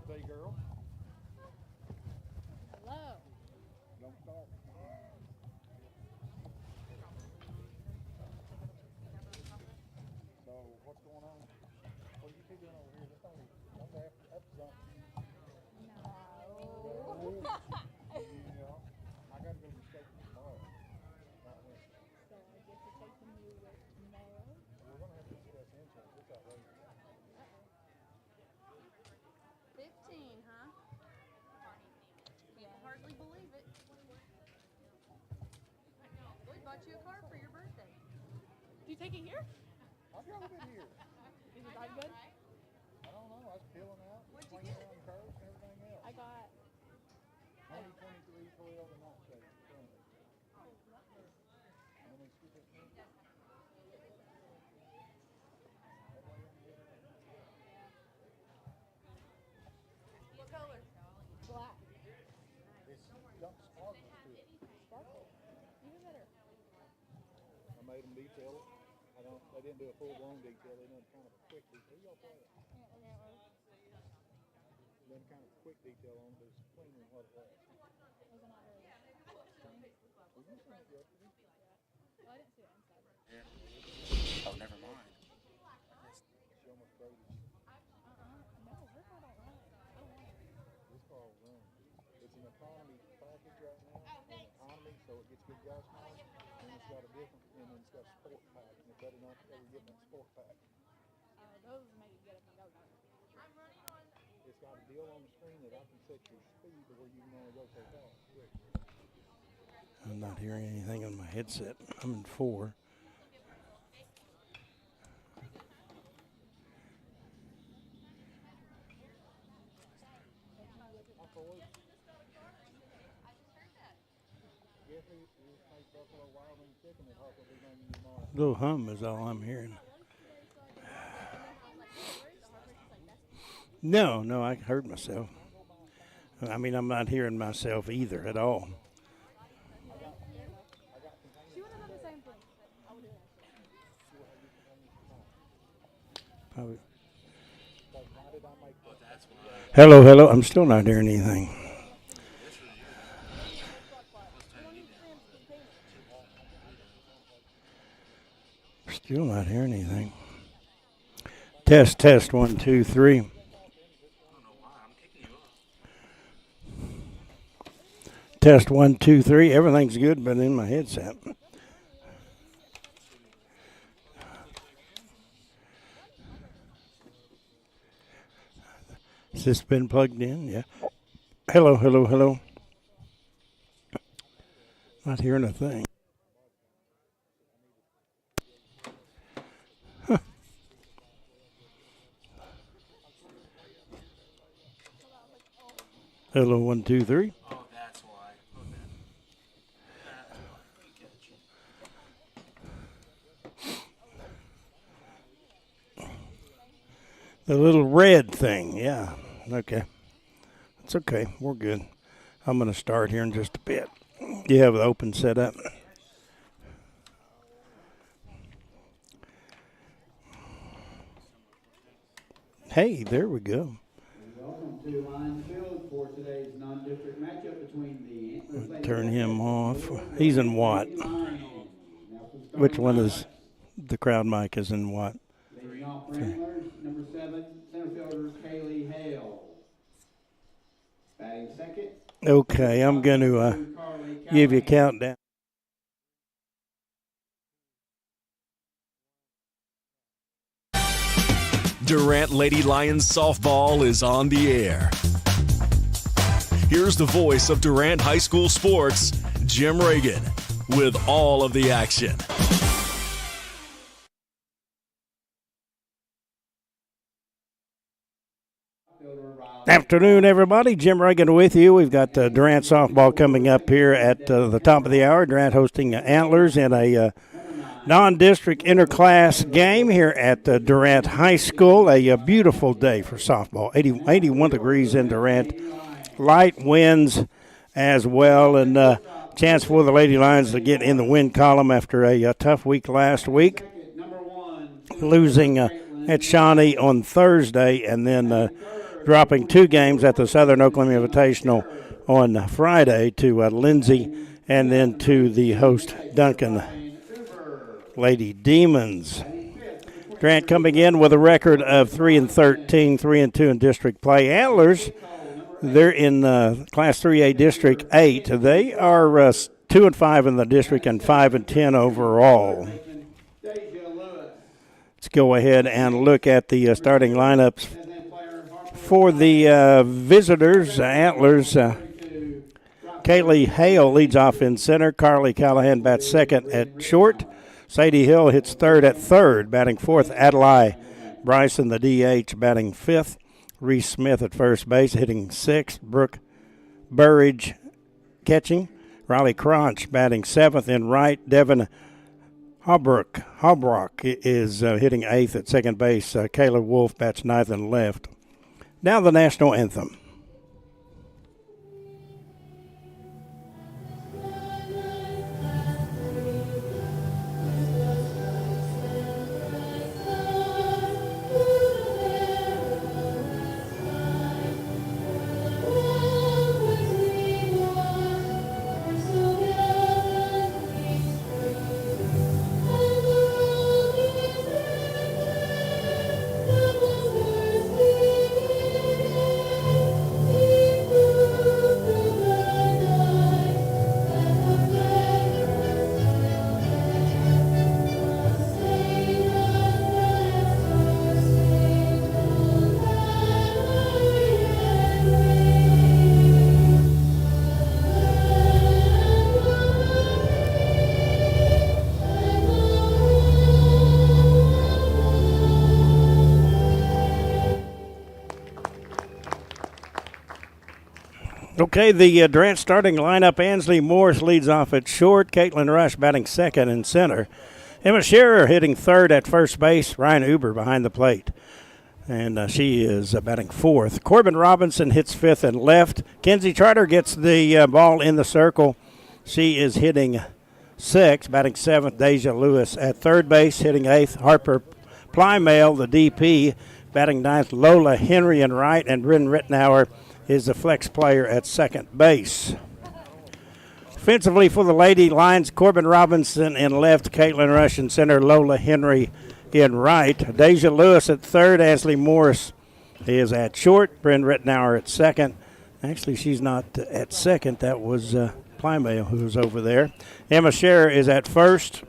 birthday girl. Hello. Don't start. So, what's going on? What are you two doing over here? Let's don't up something. No. Yeah. I got to go to the state tomorrow. So I get to take the new with tomorrow. We're going to have to discuss insurance. It's outrageous. 15, huh? Can't hardly believe it. We bought you a car for your birthday. Do you take it here? I've got it here. Is it that good? I don't know. I was peeling out, What'd you swinging get? around curves and everything else. I got 2023 Toyota Nightshade. And then scoop it in. What color? black. It's got sparkles to it. Sparkle. Even better. I made them detail it. They didn't do a full blown detail. They done kind of a quick detail. Who y'all play it? Done kind of a quick detail on it, but it's cleaner than what it was. Was it not very Well, you sent it yesterday. Well, I didn't see it inside. Yeah. Oh, never mind. She almost froze it. No, her car don't run. I don't want it. This car will run. It's an economy package right now. An economy, so it gets good gas mileage. And it's got a different, and then it's got a sport pack. And it's better not to ever get in that sport pack. Those make it get up and go, don't they? It's got a deal on the screen that I can set your speed to where you can only go so fast. Quick. I'm not hearing anything on my headset. I'm in 4. Little hum is all I'm hearing. No, I heard myself. I mean, I'm not hearing myself either at all. She would have done the same thing. I would do that. Probably. Hello. I'm still not hearing anything. Still not hearing anything. Test, 1, 2, 3. Test 1, 2, 3. Everything's good, but in my headset. Has this been plugged in? Yeah. Hello. Not hearing a thing. Huh. Hello, 1, 2, 3. Oh, that's why. The little red thing, yeah. Okay. It's okay. We're good. I'm going to start here in just a bit. You have the open set up. Hey, there we go. Welcome to Line Field for today's non-district matchup between the Antlers. Turn him off. He's in what? Which one is the crowd mic is in what? Leading off for Antlers, number 7, center fielder Kaylee Hale. Batting second. Okay, I'm going to give you a countdown. Durant Lady Lions softball is on the air. Here's the voice of Durant High School sports, Jim Reagan, with all of the action. Afternoon, everybody. Jim Reagan with you. We've got Durant softball coming up here at the top of the hour. Durant hosting Antlers in a non-district interclass game here at Durant High School. A beautiful day for softball. 81 degrees in Durant. Light winds as well, and chance for the Lady Lions to get in the win column after a tough week last week, losing at Shawnee on Thursday, and then dropping 2 games at the Southern Oklahoma Invitational on Friday to Lindsay and then to the host Duncan Lady Demons. Durant coming in with a record of 3-13, 3-2 in district play. Antlers, they're in Class 3A District 8. They are 2-5 in the district and 5-10 overall. Let's go ahead and look at the starting lineups for the visitors. Antlers, Kaylee Hale leads off in center. Carly Callahan bats second at short. Sadie Hill hits third at third. Batting fourth, Adlai Bryson, the DH, batting fifth. Reese Smith at first base, hitting sixth. Brooke Burridge catching. Riley Cronch batting seventh in right. Devin Hobrock is hitting eighth at second base. Kayla Wolf bats ninth and left. Now the national anthem. Okay, the Durant starting lineup. Ansley Morris leads off at short. Caitlin Rush batting second in center. Emma Scherer hitting third at first base. Ryan Uber behind the plate. And she is batting fourth. Corbin Robinson hits fifth and left. Kenzie Charter gets the ball in the circle. She is hitting sixth, batting seventh. Deja Lewis at third base, hitting eighth. Harper Plymale, the DP, batting ninth. Lola Henry in right, and Bryn Rittenauer is the flex player at second base. Offensively for the Lady Lions, Corbin Robinson in left, Caitlin Rush in center, Lola Henry in right. Deja Lewis at third, Ansley Morris is at short, Bryn Rittenauer at second. Actually, she's not at second. That was Plymale who was over there. Emma Scherer is at first,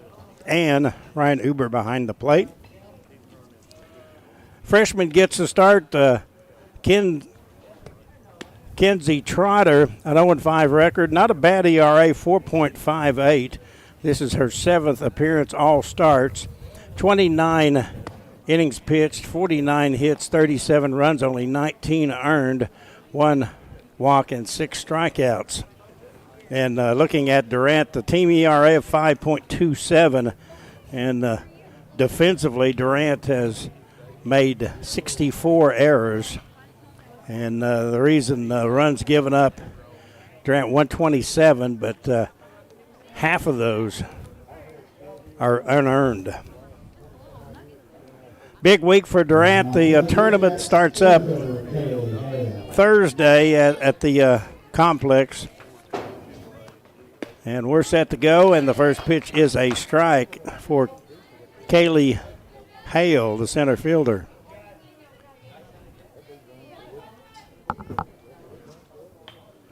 and Ryan Uber behind the plate. Freshman gets the start. Kenzie Trotter, an 0-5 record. Not a bad ERA, 4.58. This is her seventh appearance, all starts. 29 innings pitched, 49 hits, 37 runs, only 19 earned, 1 walk, and 6 strikeouts. And looking at Durant, the team ERA of 5.27. And defensively, Durant has made 64 errors. And the reason runs given up, Durant 127, but half of those are unearned. Big week for Durant. The tournament starts up Thursday at the complex. And we're set to go, and the first pitch is a strike for Kaylee Hale, the center fielder.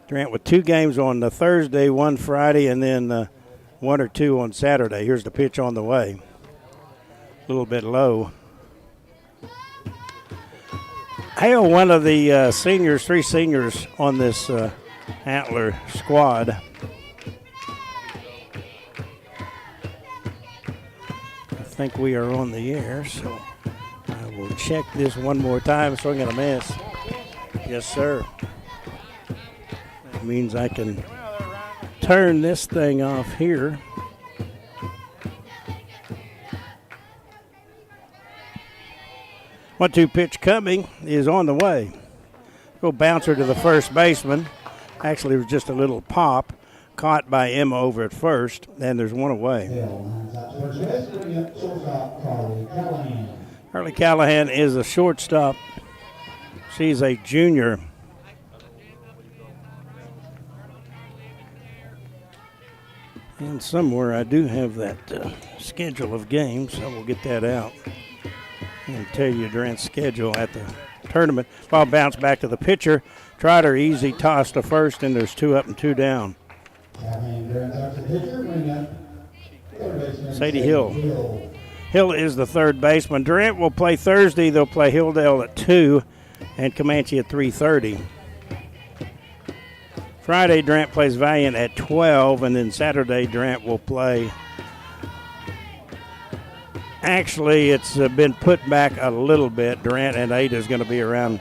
Durant with 2 games on the Thursday, 1 Friday, and then 1 or 2 on Saturday. Here's the pitch on the way. A little bit low. Hale, one of the seniors, 3 seniors on this Antler squad. I think we are on the air, so I will check this one more time. Swing and a miss. Yes, sir. That means I can turn this thing off here. One-two pitch coming is on the way. Go bouncer to the first baseman. Actually, it was just a little pop. Caught by Emma over at first, and there's one away. Carly Callahan is a shortstop She's a junior. And somewhere I do have that schedule of games. I will get that out and tell you Durant's schedule at the tournament. Ball bounced back to the pitcher. Tried her easy toss to first, and there's 2 up and 2 down. Sadie Hill. Hill is the third baseman. Durant will play Thursday. They'll play Hilldale at 2 and Comanche at 3:30. Friday, Durant plays Valiant at 12, and then Saturday, Durant will play. Actually, it's been put back a little bit. Durant and Ada is going to be around,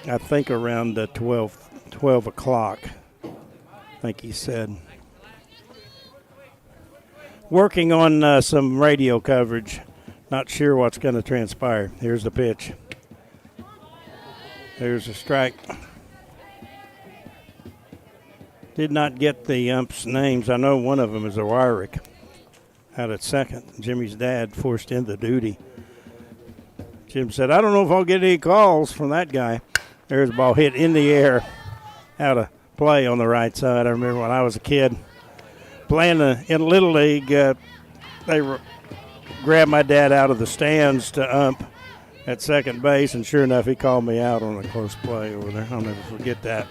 I think, around 12 o'clock, I think he said. Working on some radio coverage. Not sure what's going to transpire. Here's the pitch. There's a strike. Did not get the umps' names. I know one of them is a Wyrick out at second. Jimmy's dad forced into duty. Jim said, I don't know if I'll get any calls from that guy. There's a ball hit in the air out of play on the right side. I remember when I was a kid playing in Little League, they grabbed my dad out of the stands to ump at second base, and sure enough, he called me out on a close play over there. I'll never forget that.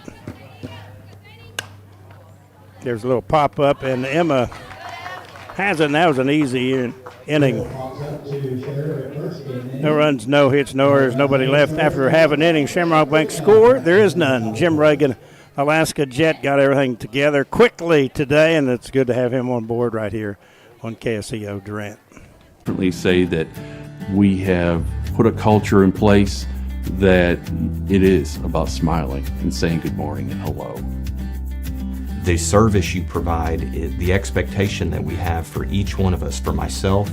There's a little pop-up, and Emma has it, and that was an easy inning. No runs, no hits, no errors, nobody left after half an inning. Shamrock Bank score, there is none. Jim Reagan, Alaska Jet, got everything together quickly today, and it's good to have him on board right here on KSEO Durant. Certainly say that we have put a culture in place that it is about smiling and saying good morning and hello. The service you provide, the expectation that we have for each one of us, for myself,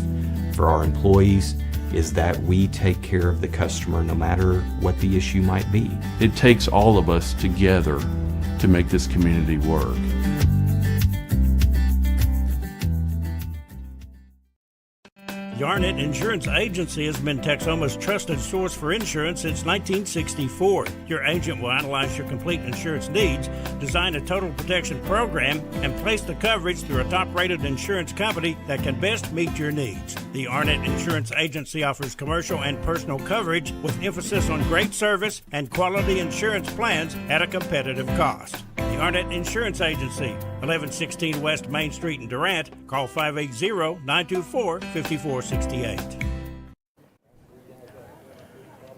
for our employees, is that we take care of the customer no matter what the issue might be. It takes all of us together to make this community work. Yarnett Insurance Agency has been Texoma's trusted source for insurance since 1964. Your agent will analyze your complete insurance needs, design a total protection program, and place the coverage through a top-rated insurance company that can best meet your needs. The Yarnett Insurance Agency offers commercial and personal coverage with emphasis on great service and quality insurance plans at a competitive cost. The Yarnett Insurance Agency, 1116 West Main Street in Durant. Call 580-924-5468.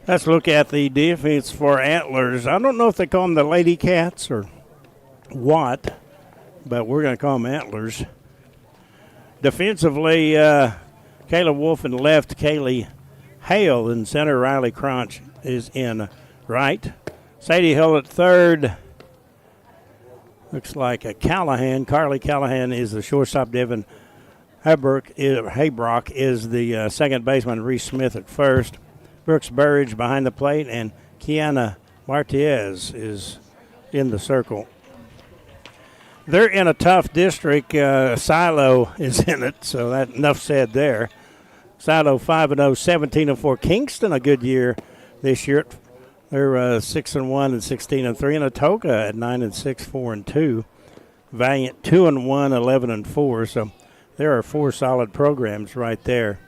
Let's look at the defense for Antlers. I don't know if they call them the Lady Cats or what, but we're going to call them Antlers. Defensively, Kayla Wolf in left, Kaylee Hale in center, Riley Cronch is in right. Sadie Hill at third. Looks like a Carly Callahan is the shortstop. Devin Haybrock is the second baseman. Reese Smith at first. Brooks Burridge behind the plate, and Kiana Martinez is in the circle. They're in a tough district. Silo is in it, so that enough said there. Silo 5-0, 17-4. Kingston, a good year this year. They're 6-1 and 16-3, and Atoka at 9-6, 4-2. Valiant 2-1, 11-4. So there are four solid programs right there.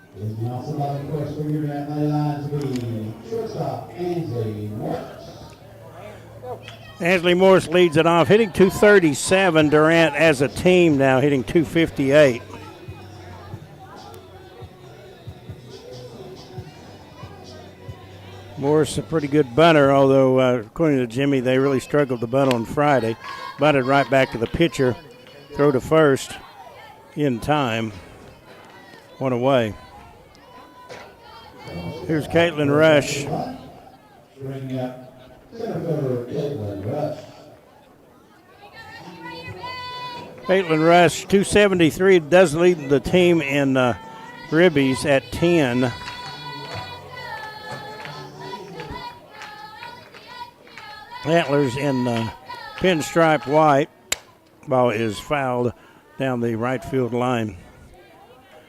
Ansley Morris leads it off, hitting 237. Durant as a team now hitting 258. Morris a pretty good bunter, although according to Jimmy, they really struggled to bunt on Friday. Bunted right back to the pitcher. Throw to first in time. One away. Here's Caitlin Rush. Caitlin Rush, 273, does lead the team in ribbies at 10. Antlers in pinstripe white. Ball is fouled down the right field line.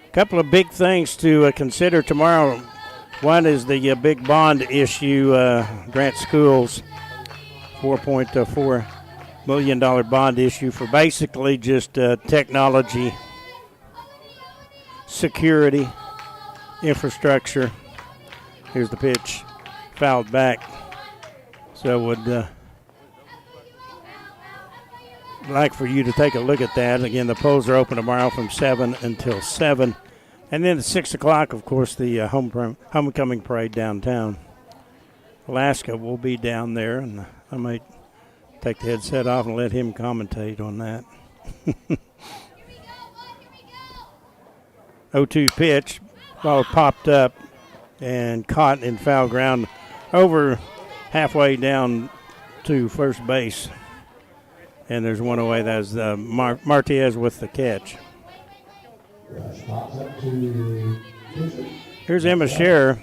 A couple of big things to consider tomorrow. One is the big bond issue, Grant Schools, $4.4 million bond issue for basically just technology, security, infrastructure. Here's the pitch, fouled back. So would like for you to take a look at that. Again, the polls are open tomorrow from 7 until 7. And then at 6 o'clock, of course, the homecoming parade downtown. Alaska will be down there, and I might take the headset off and let him commentate on that. 0-2 pitch. Ball popped up and caught in foul ground over halfway down to first base. And there's one away. That's Martinez with the catch. Here's Emma Scherer.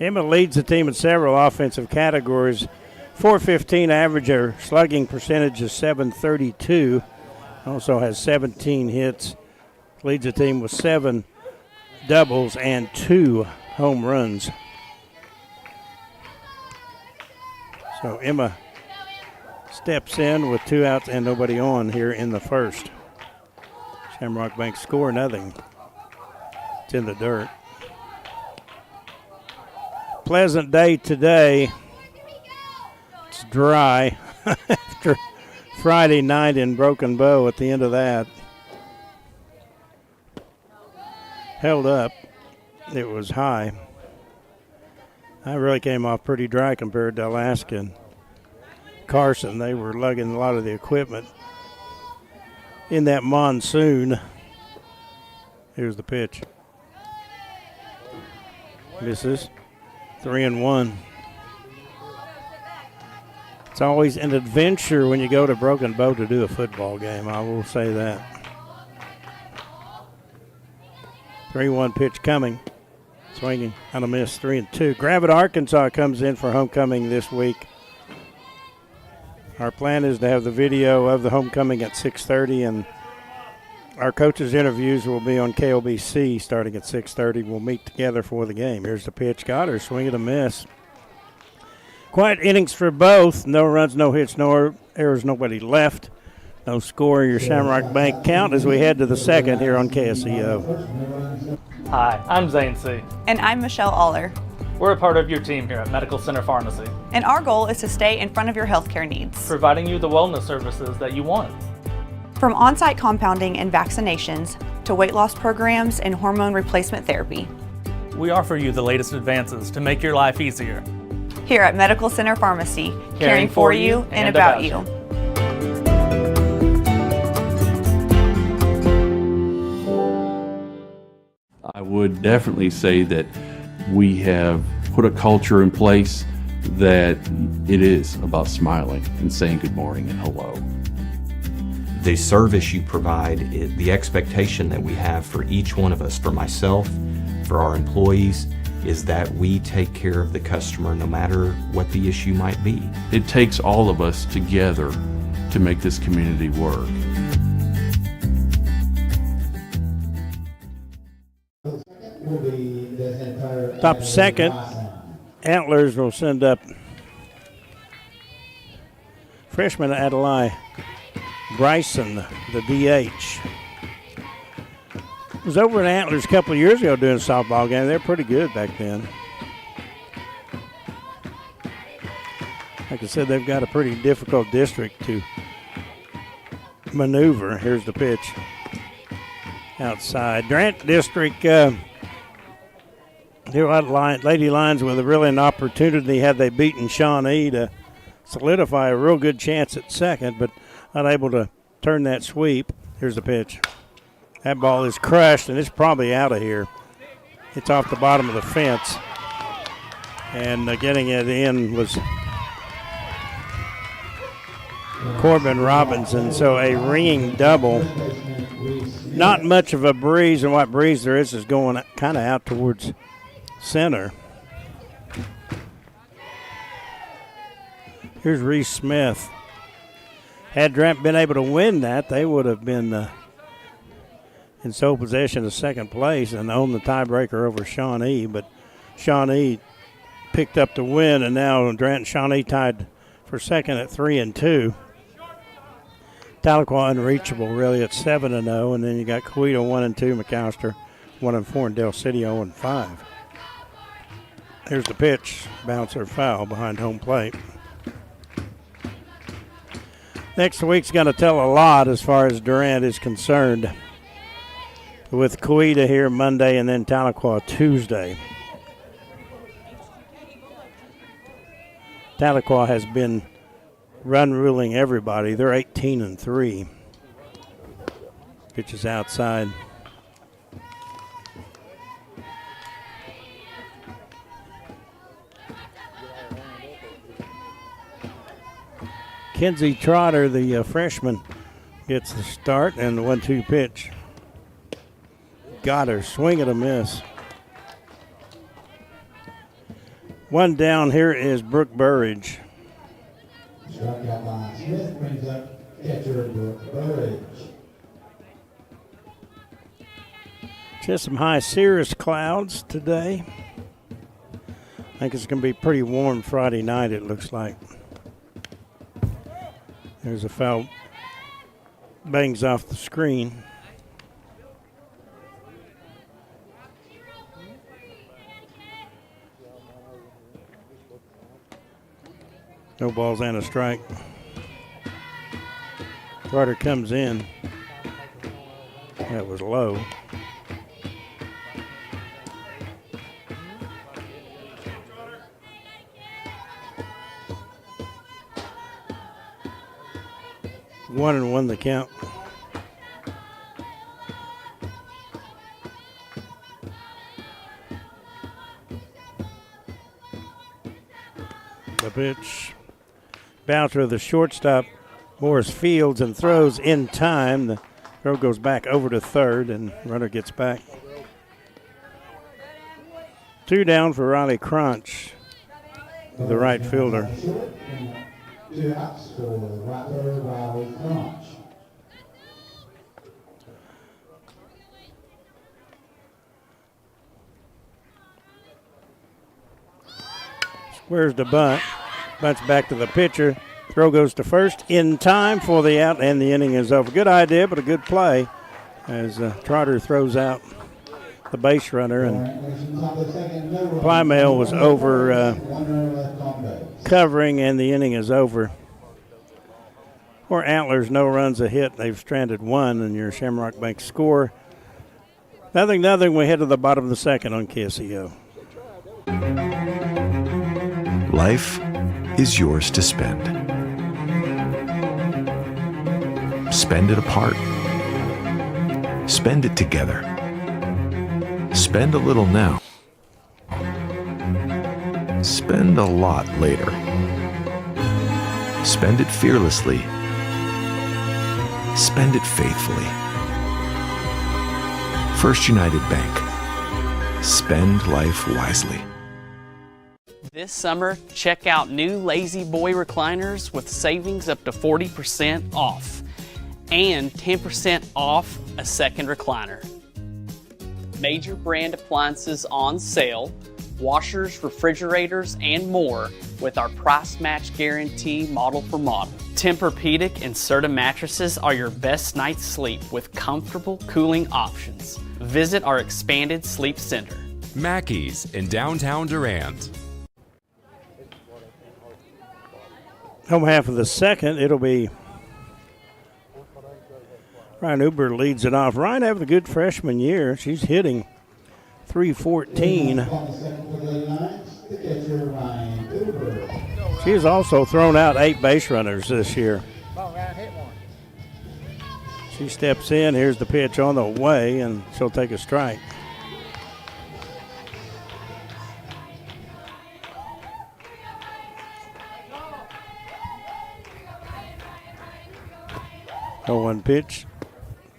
Emma leads the team in several offensive categories. .415 average, her slugging percentage is .732. Also has 17 hits. Leads the team with 7 doubles and 2 home runs. So Emma steps in with 2 outs and nobody on here in the first. Shamrock Bank score nothing. It's in the dirt. Pleasant day today. It's dry after Friday night in Broken Bow at the end of that. Held up. It was high. I really came off pretty dry compared to Alaska and Carson. They were lugging a lot of the equipment in that monsoon. Here's the pitch. Misses. 3-1. It's always an adventure when you go to Broken Bow to do a football game. I will say that. 3-1 pitch coming. Swinging on a miss. 3-2. Gravette, Arkansas comes in for homecoming this week. Our plan is to have the video of the homecoming at 6:30, and our coaches' interviews will be on KOBC starting at 6:30. We'll meet together for the game. Here's the pitch. Got her. Swing and a miss. Quiet innings for both. No runs, no hits, no errors, nobody left. No score in your Shamrock Bank count as we head to the second here on KSEO. Hi, I'm Zane C. And I'm Michelle Aller. We're a part of your team here at Medical Center Pharmacy. And our goal is to stay in front of your healthcare needs, providing you the wellness services that you want. From on-site compounding and vaccinations to weight loss programs and hormone replacement therapy. We offer you the latest advances to make your life easier. Here at Medical Center Pharmacy, caring for you and about you. I would definitely say that we have put a culture in place that it is about smiling and saying good morning and hello. The service you provide, the expectation that we have for each one of us, for myself, for our employees, is that we take care of the customer no matter what the issue might be. It takes all of us together to make this community work. Top second, Antlers will send up freshman Adelaide Bryson, the DH. Was over at Antlers a couple of years ago doing a softball game. They're pretty good back then. Like I said, they've got a pretty difficult district to maneuver. Here's the pitch outside. Durant district, Lady Lions with really an opportunity had they beaten Shawnee to solidify a real good chance at second, but unable to turn that sweep. Here's the pitch. That ball is crushed, and it's probably out of here. It's off the bottom of the fence. And getting it in was Corbin Robinson. So a ringing double. Not much of a breeze, and what breeze there is going kind of out towards center. Here's Reese Smith. Had Durant been able to win that, they would have been in sole possession of second place and own the tiebreaker over Shawnee, but Shawnee picked up the win, and now Durant and Shawnee tied for second at 3-2. Tahlequah unreachable really at 7-0, and then you got Coweta 1-2, McAllister 1-4, and Del City 0-5. Here's the pitch, bouncer foul behind home plate. Next week's going to tell a lot as far as Durant is concerned, with Coweta here Monday and then Tahlequah Tuesday. Tahlequah has been run ruling everybody. They're 18-3. Pitch is outside. Kenzie Trotter, the freshman, gets the start and the 1-2 pitch. Got her, swing and a miss. One down, here is Brooke Burridge. Struck out by Smith, brings up catcher Brooke Burridge. Just some high cirrus clouds today. I think it's going to be pretty warm Friday night, it looks like. There's a foul, bangs off the screen. No balls and a strike. Carter comes in. That was low. 1-1 the count. The pitch. Bouncer of the shortstop, Morris Fields, and throws in time. The throw goes back over to third, and runner gets back. 2 down for Riley Crunch, the right fielder. 2 outs for the right fielder, Riley Crunch. Squares the bunt. Bunts back to the pitcher. Throw goes to first in time for the out, and the inning is over. Good idea, but a good play as Trotter throws out the base runner, and Plymale was over covering, and the inning is over. For Antlers, no runs a hit. They've stranded 1 in your Shamrock Bank score. Nothing. We head to the bottom of the second on KSEO. Life is yours to spend. Spend it apart. Spend it together. Spend a little now. Spend a lot later. Spend it fearlessly. Spend it faithfully. First United Bank. Spend life wisely. This summer, check out new Lazy Boy recliners with savings up to 40% off and 10% off a second recliner. Major brand appliances on sale, washers, refrigerators, and more with our price match guarantee model for model. Tempur-Pedic and Serta mattresses are your best night's sleep with comfortable cooling options. Visit our expanded sleep center. Mackey's in downtown Durant. Home half of the second, it'll be Ryan Uber leads it off. Ryan having a good freshman year. She's hitting .314. She has also thrown out 8 base runners this year. She steps in. Here's the pitch on the way, and she'll take a strike. No 1 pitch.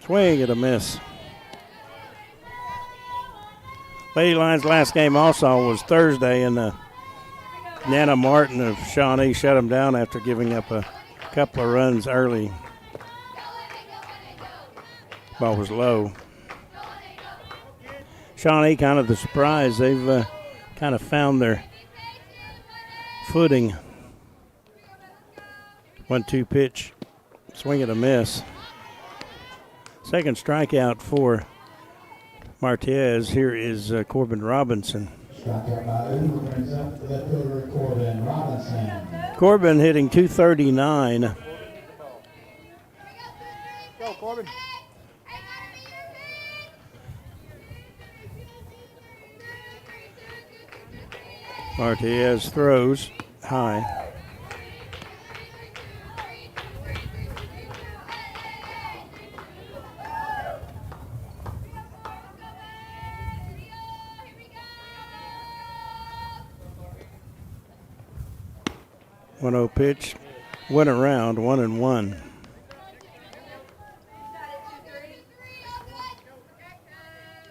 Swing and a miss. Lady Lions' last game also was Thursday, and Nana Martin of Shawnee shut them down after giving up a couple of runs early. Ball was low. Shawnee kind of the surprise. They've kind of found their footing. 1-2 pitch, swing and a miss. Second strikeout for Martinez. Here is Corbin Robinson. Corbin hitting .239. Go, Corbin. Martinez throws high. One-0 pitch, went around 1-1.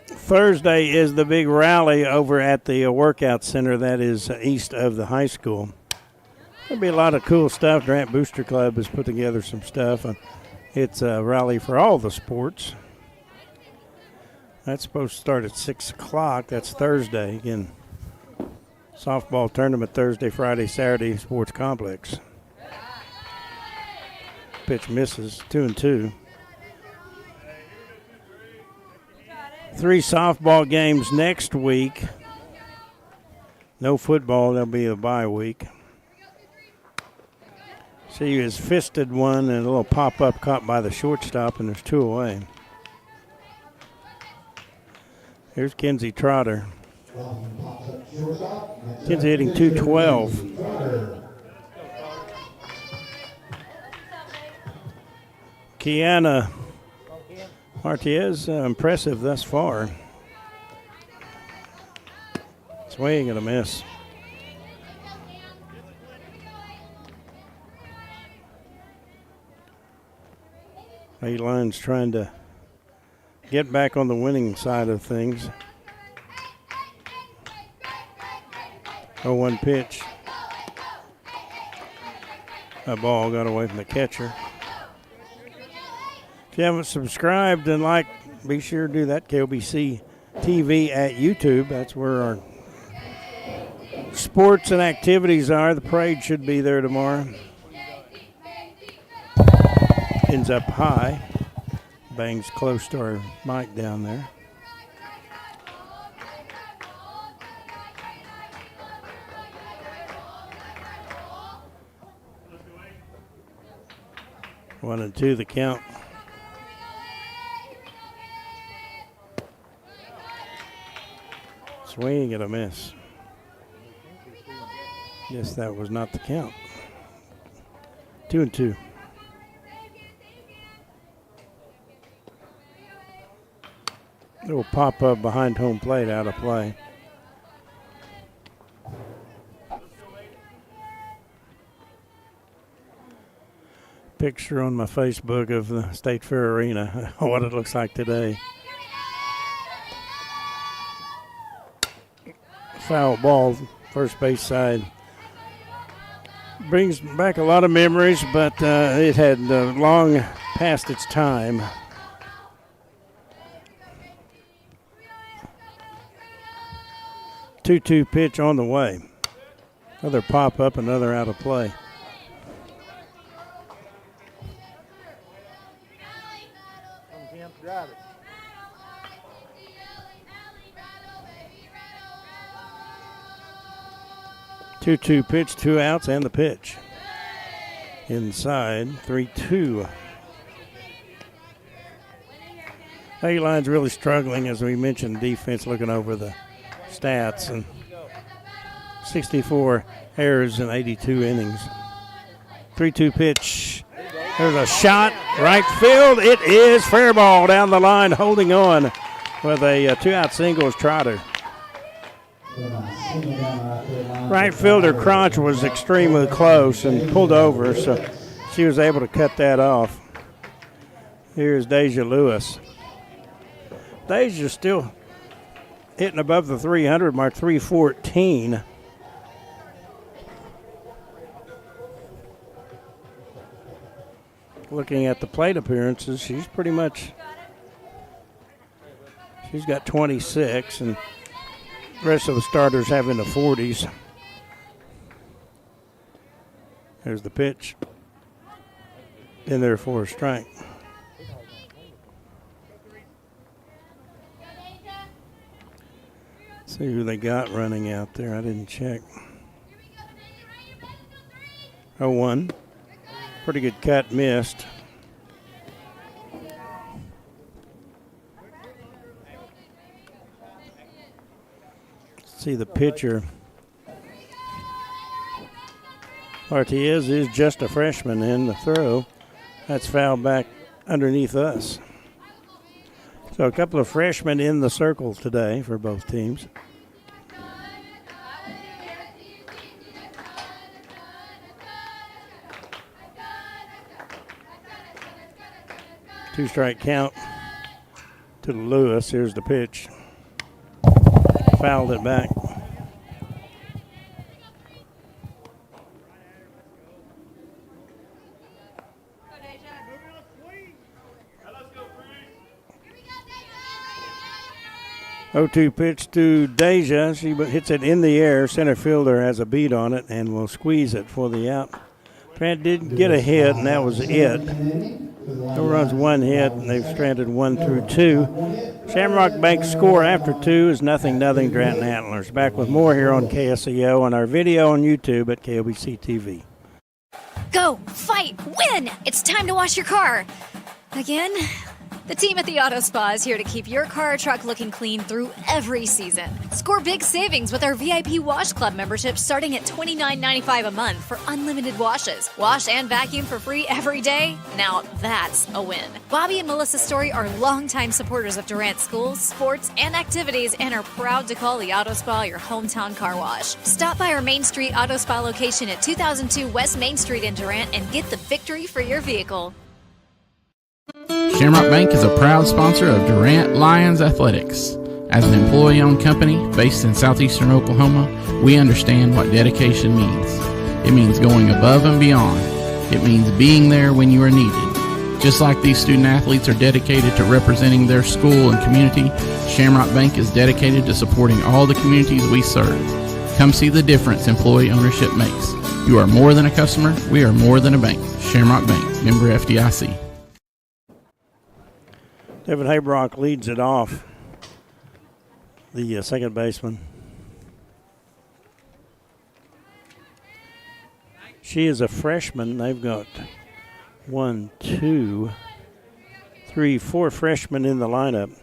Thursday is the big rally over at the workout center that is east of the high school. There'll be a lot of cool stuff. Durant Booster Club has put together some stuff. It's a rally for all the sports. That's supposed to start at 6 o'clock. That's Thursday. Again, softball tournament Thursday, Friday, Saturday, sports complex. Pitch misses, 2-2. 3 softball games next week. No football, there'll be a bye week. See, he has fisted one and a little pop-up caught by the shortstop, and there's 2 away. Here's Kenzie Trotter. Kenzie hitting .212. Kiana Martinez, impressive thus far. Swing and a miss. Eight Lions trying to get back on the winning side of things. 0-1 pitch. That ball got away from the catcher. If you haven't subscribed and liked, be sure to do that. KOBC TV at YouTube. That's where our sports and activities are. The parade should be there tomorrow. Ends up high. Bangs close to our mic down there. One and two, the count. Swing and a miss. Yes, that was not the count. 2-2. Little pop up behind home plate, out of play. Picture on my Facebook of the State Fair Arena, what it looks like today. Foul ball, first base side. Brings back a lot of memories, but it had long past its time. Two-two pitch on the way. Another pop up, another out of play. Drive it. Two-two pitch, 2 outs, and the pitch. Inside, 3-2. A-line's really struggling, as we mentioned, defense looking over the stats. And 64 errors in 82 innings. 3-2 pitch. There's a shot, right field. It is fair ball down the line, holding on with a 2-out single is Trotter. Right fielder Crotch was extremely close and pulled over, so she was able to cut that off. Here's Deja Lewis. Deja still hitting above the 300 mark, 314. Looking at the plate appearances, she's She's got 26, and the rest of the starters have in the 40s. There's the pitch. In there for a strike. See who they got running out there. I didn't check. 0-1. Pretty good cut, missed. See the pitcher. Martinez is just a freshman in the throw. That's foul back underneath us. So a couple of freshmen in the circle today for both teams. Two-strike count to Lewis. Here's the pitch. Fouled it back. Oh-2 pitch to Deja. She hits it in the air. Center fielder has a beat on it and will squeeze it for the out. Trent didn't get a hit, and that was it. No runs, one hit, and they've stranded 1 through 2. Shamrock Bank's score after 2 is 0-0 Durant and Antlers. Back with more here on KSEO and our video on YouTube at KOBC TV. Go, fight, win! It's time to wash your car. Again? The team at the Auto Spa is here to keep your car or truck looking clean through every season. Score big savings with our VIP Wash Club membership starting at $29.95 a month for unlimited washes. Wash and vacuum for free every day? Now that's a win. Bobby and Melissa Story are longtime supporters of Durant schools, sports, and activities and are proud to call the Auto Spa your hometown car wash. Stop by our Main Street Auto Spa location at 2002 West Main Street in Durant and get the victory for your vehicle. Shamrock Bank is a proud sponsor of Durant Lions Athletics. As an employee-owned company based in southeastern Oklahoma, we understand what dedication means. It means going above and beyond. It means being there when you are needed. Just like these student athletes are dedicated to representing their school and community, Shamrock Bank is dedicated to supporting all the communities we serve. Come see the difference employee ownership makes. You are more than a customer. We are more than a bank. Shamrock Bank, member FDIC. Devin Haybrock leads it off, the second baseman. She is a freshman. They've got 1, 2, 3, 4 freshmen in the lineup.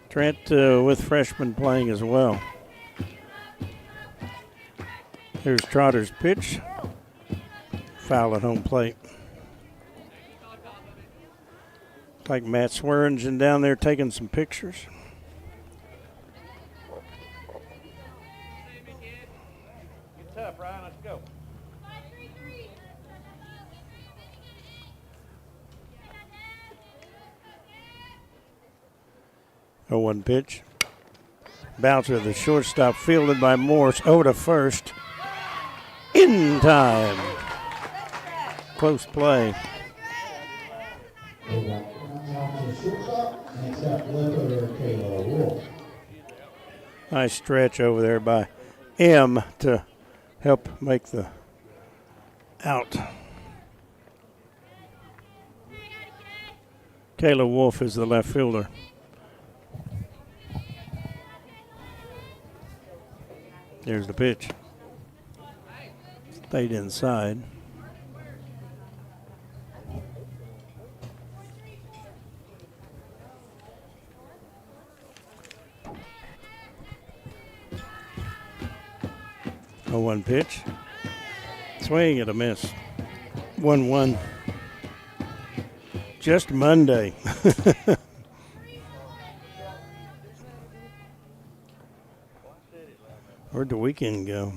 Trent with freshmen playing as well. Here's Trotter's pitch. Foul at home plate. Like Matt Swearingen down there taking some pictures. Get tough, Ryan. Let's go. 0-1 pitch. Bouncer, the shortstop, fielded by Morse. Over to first. In time. Close play. Nice stretch over there by M to help make the out. Kayla Wolf is the left fielder. There's the pitch. Stayed inside. A 0-1 pitch. Swing and a miss. 1-1. Just Monday. Where'd the weekend go?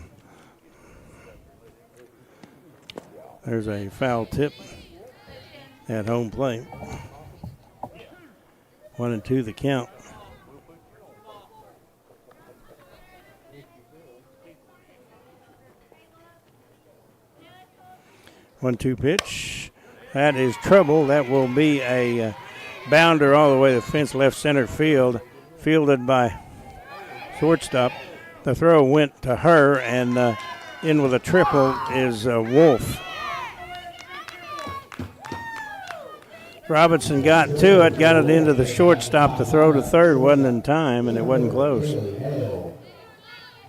There's a foul tip at home plate. 1-2 the count. One-two pitch. That is trouble. That will be a bounder all the way to the fence, left center field. fielded by shortstop. The throw went to her, and in with a triple is Wolf. Robinson got to it, got it into the shortstop. The throw to third wasn't in time, and it wasn't close.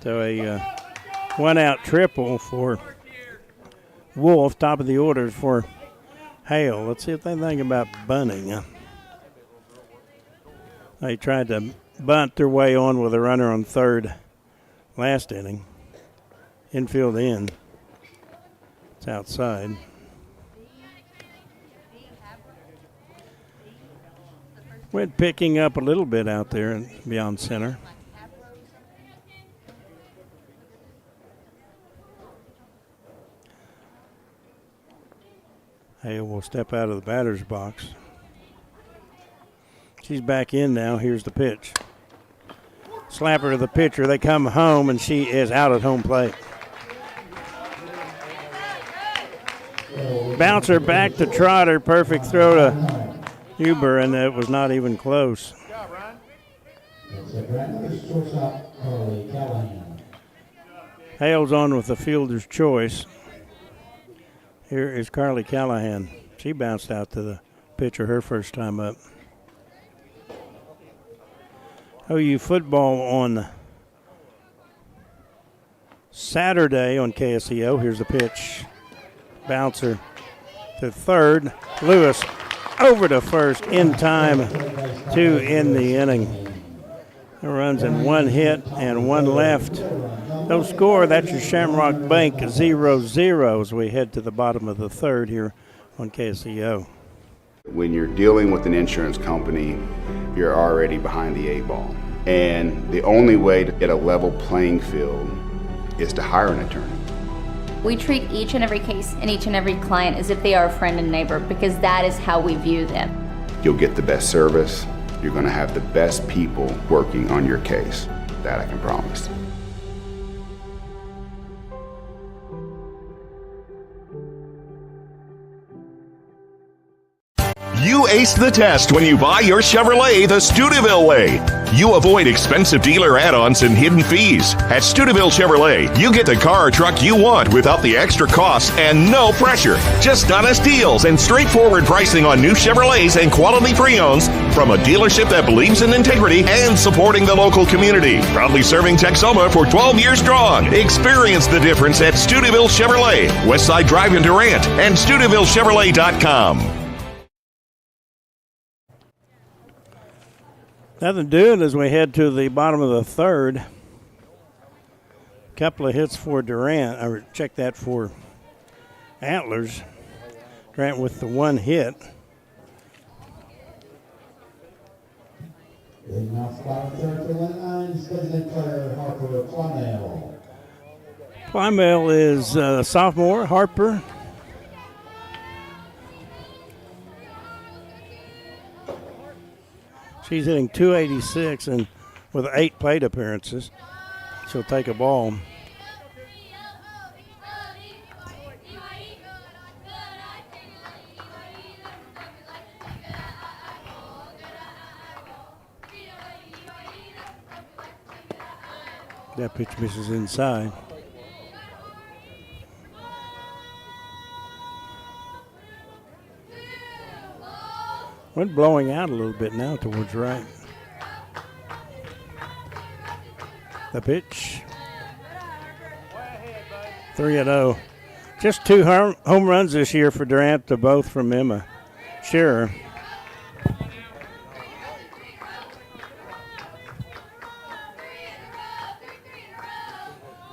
So a one-out triple for Wolf, top of the orders for Hale. Let's see if they think about bunting. They tried to bunt their way on with a runner on third last inning. Infield in. It's outside. Wind picking up a little bit out there and beyond center. Hale will step out of the batter's box. She's back in now. Here's the pitch. Slapper to the pitcher. They come home, and she is out at home plate. Bouncer back to Trotter. Perfect throw to Huber, and it was not even close. Hale's on with the fielder's choice. Here is Carly Callahan. She bounced out to the pitcher her first time up. OU football on Saturday on KSEO. Here's the pitch. Bouncer to third. Lewis over to first in time to end the inning. It runs in one hit and one left. No score. That's your Shamrock Bank 0-0 as we head to the bottom of the third here on KSEO. When you're dealing with an insurance company, you're already behind the eight ball. And the only way to get a level playing field is to hire an attorney. We treat each and every case and each and every client as if they are a friend and neighbor, because that is how we view them. You'll get the best service. You're going to have the best people working on your case. That I can promise. You aced the test when you buy your Chevrolet the Steubenville way. You avoid expensive dealer add-ons and hidden fees. At Steubenville Chevrolet, you get the car or truck you want without the extra costs and no pressure. Just honest deals and straightforward pricing on new Chevrolets and quality pre-owns from a dealership that believes in integrity and supporting the local community. Proudly serving Texoma for 12 years strong. Experience the difference at Steubenville Chevrolet, Westside Drive in Durant, and SteubenvilleChevrolet.com. Nothing doing as we head to the bottom of the third. Couple of hits for Durant. Or check that for Antlers. Durant with the one hit. Plymale is a sophomore. Harper. She's hitting .286 and with 8 plate appearances. She'll take a ball. That pitch misses inside. Wind blowing out a little bit now towards right. The pitch. 3-0. Just 2 home runs this year for Durant, both from Emma Shearer.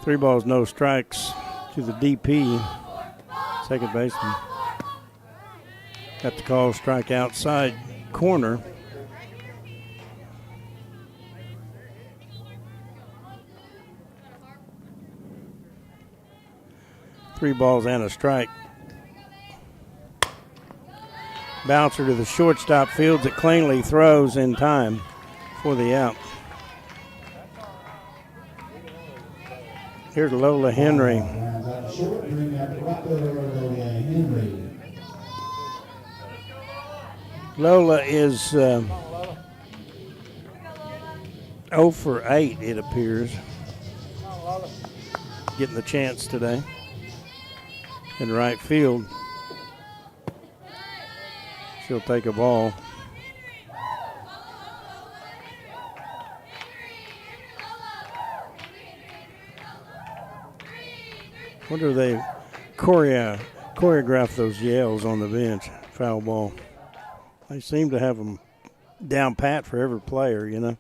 Three balls, no strikes to the DP, second baseman. Got the call, strike outside corner. Three balls and a strike. Bouncer to the shortstop, fields it cleanly, throws in time for the out. Here's Lola Henry. Lola is 0 for 8, it appears. Getting the chance today in right field. She'll take a ball. Wonder if they choreograph those yells on the bench. Foul ball. They seem to have them down pat for every player, you know.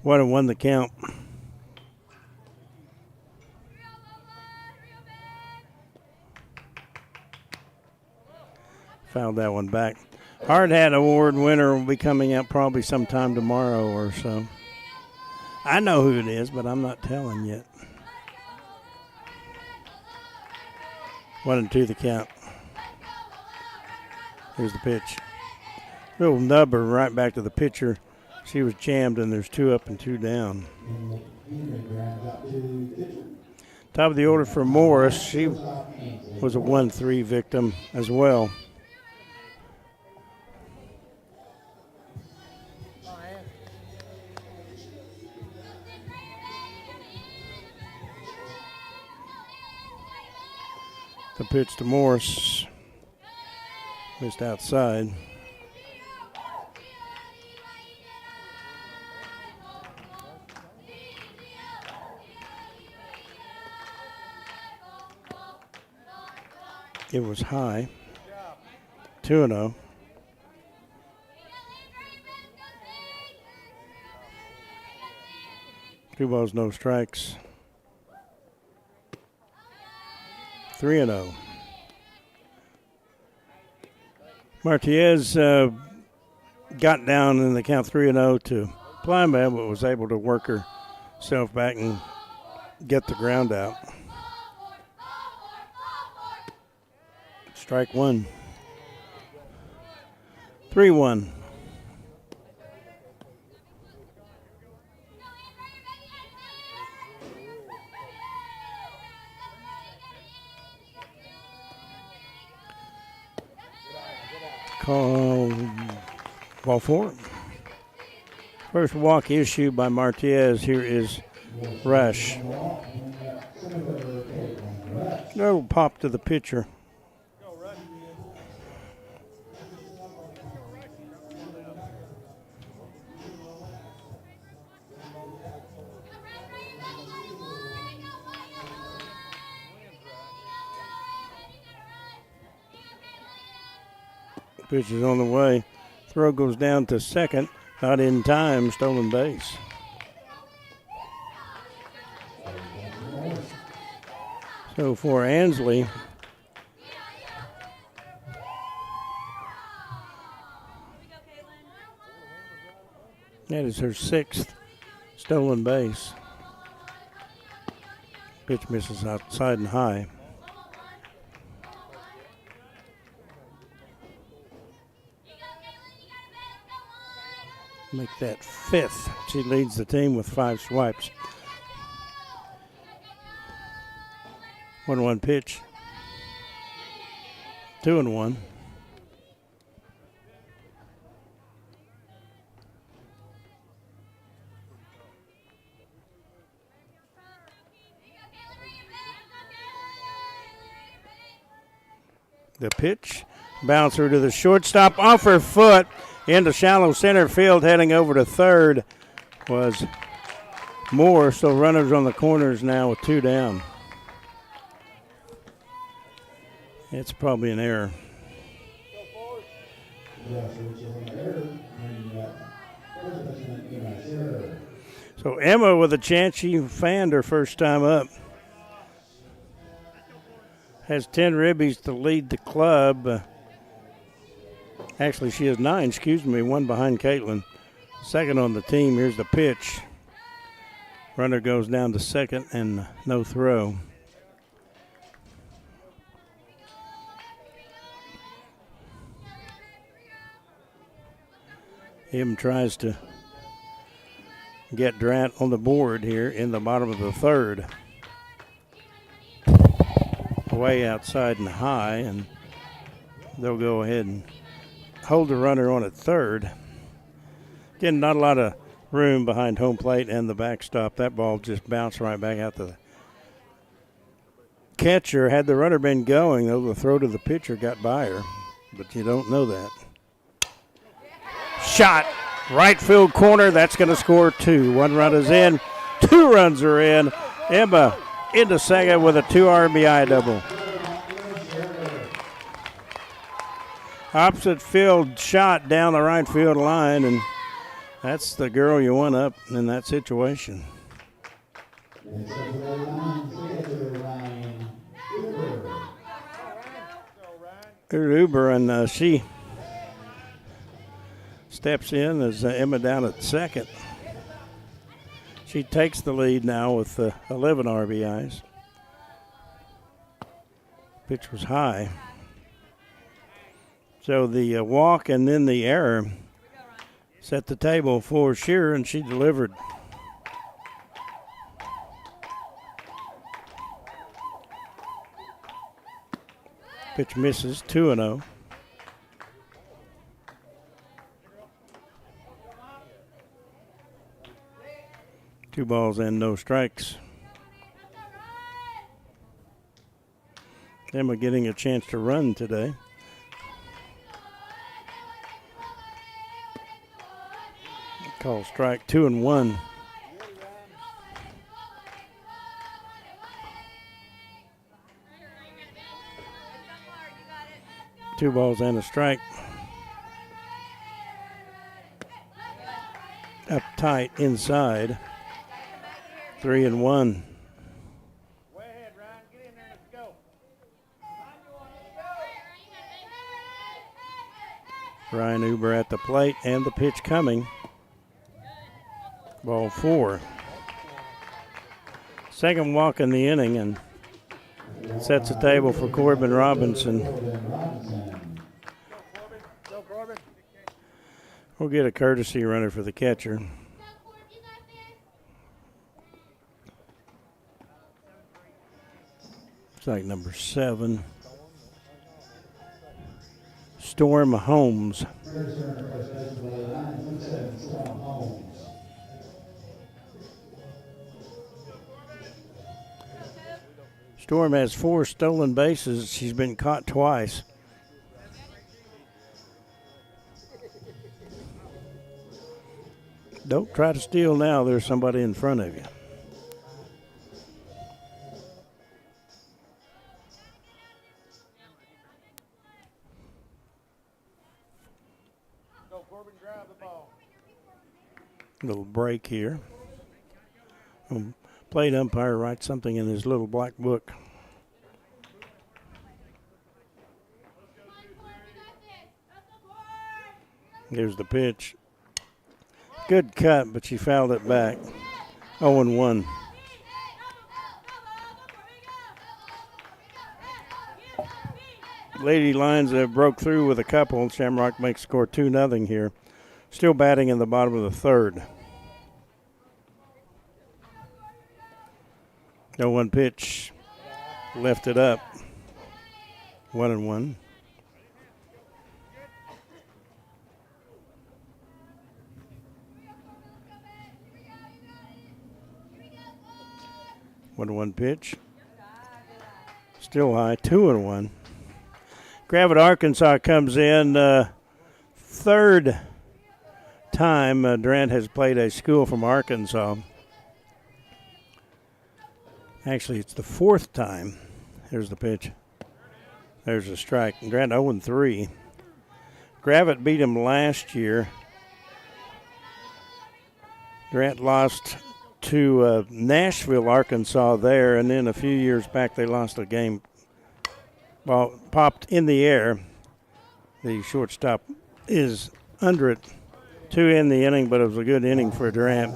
Would have won the count. Fouled that one back. Hard Hat Award winner will be coming out probably sometime tomorrow or so. I know who it is, but I'm not telling yet. 1-2 the count. Here's the pitch. Little nubber right back to the pitcher. She was jammed, and there's 2 up and 2 down. Top of the order for Morris. She was a 1-3 victim as well. The pitch to Morris. Missed outside. It was high. 2-0. Two balls, no strikes. 3-0. Martinez got down in the count 3-0 to Plymouth, but was able to work herself back and get the ground out. Strike one. 3-1. Call ball 4. First walk issued by Martinez. Here is Rush. No pop to the pitcher. Pitch is on the way. Throw goes down to second. Not in time. Stolen base. So for Ansley, that is her 6th stolen base. Pitch misses outside and high. Make that 5th. She leads the team with 5 swipes. 1-1 pitch. 2-1. The pitch. Bouncer to the shortstop. Off her foot. Into shallow center field, heading over to third was Moore. So runners on the corners now with 2 down. It's probably an error. So Emma with a chance. She fanned her first time up. Has 10 ribbies to lead the club. Actually, she has 9, one behind Caitlin. Second on the team. Here's the pitch. Runner goes down to second and no throw. Em tries to get Durant on the board here in the bottom of the 3rd. Way outside and high, and they'll go ahead and hold the runner on at third. Again, not a lot of room behind home plate and the backstop. That ball just bounced right back out to the catcher. Had the runner been going, though, the throw to the pitcher got by her, but you don't know that. Shot, right field corner. That's going to score 2. 1 run is in. 2 runs are in. Emma into second with a 2 RBI double. Opposite field shot down the right field line, and that's the girl you want up in that situation. Uber, and she steps in as Emma down at second. She takes the lead now with 11 RBIs. Pitch was high. So the walk and then the error set the table for Shearer, and she delivered. Pitch misses, 2-0. Two balls and no strikes. Emma getting a chance to run today. Call strike, 2-1. Two balls and a strike. Up tight inside. 3-1. Ryan Uber at the plate and the pitch coming. Ball 4. Second walk in the inning, and sets the table for Corbin Robinson. We'll get a courtesy runner for the catcher. It's like number 7. Storm Holmes. Storm has 4 stolen bases. She's been caught twice. Don't try to steal now. There's somebody in front of you. Go, Corbin, drive the ball. Little break here. Plate umpire writes something in his little black book. Here's the pitch. Good cut, but she fouled it back. 0-1. Lady Lions have broke through with a couple. Shamrock makes score 2-0 here. Still batting in the bottom of the third. 0-1 pitch. Left it up. 1-1. One pitch. Still high. 2-1. Gravette, Arkansas comes in. Third time Durant has played a school from Arkansas. Actually, it's the 4th time. Here's the pitch. There's a strike. Durant 0-3. Gravette beat him last year. Durant lost to Nashville, Arkansas there, and then a few years back they lost a game. Ball popped in the air. The shortstop is under it. 2 in the inning, but it was a good inning for Durant.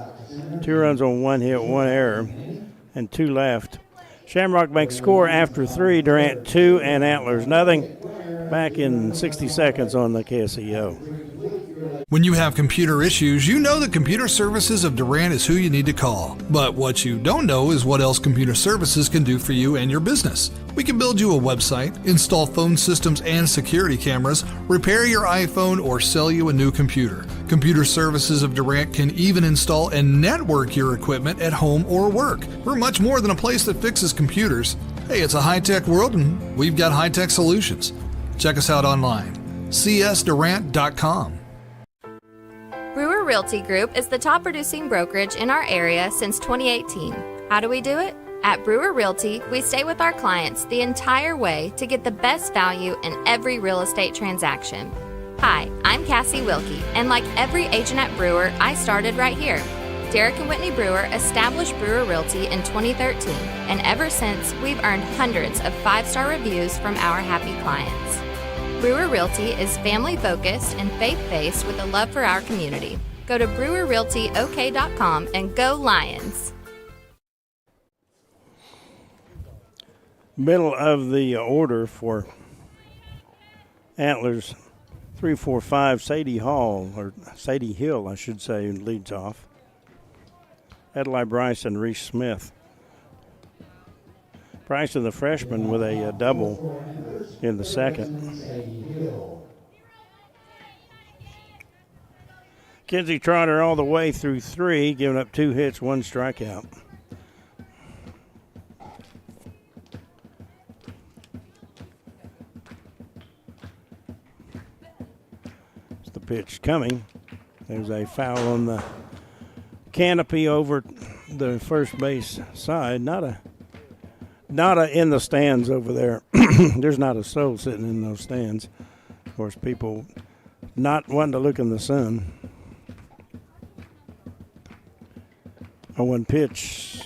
2 runs on 1 hit, 1 error, and 2 left. Shamrock makes score after 3, Durant 2 and Antlers 0. Back in 60 seconds on the KSEO. When you have computer issues, you know that Computer Services of Durant is who you need to call. But what you don't know is what else Computer Services can do for you and your business. We can build you a website, install phone systems and security cameras, repair your iPhone, or sell you a new computer. Computer Services of Durant can even install and network your equipment at home or work. We're much more than a place that fixes computers. Hey, it's a high-tech world and we've got high-tech solutions. Check us out online, csdurant.com. Brewer Realty Group is the top producing brokerage in our area since 2018. How do we do it? At Brewer Realty, we stay with our clients the entire way to get the best value in every real estate transaction. Hi, I'm Cassie Wilkie, and like every agent at Brewer, I started right here. Derek and Whitney Brewer established Brewer Realty in 2013, and ever since, we've earned hundreds of 5-star reviews from our happy clients. Brewer Realty is family-focused and faith-based with a love for our community. Go to brewerrealtyok.com and go Lions! Middle of the order for Antlers, 345 Sadie Hill, I should say, leads off. Adlai Bryce and Reese Smith. Bryson, the freshman, with a double in the second. Kinsey Trotter all the way through 3, giving up 2 hits, 1 strikeout. It's the pitch coming. There's a foul on the canopy over the first base side. Not a in the stands over there. There's not a soul sitting in those stands. Of course, people not wanting to look in the sun. A 1 pitch,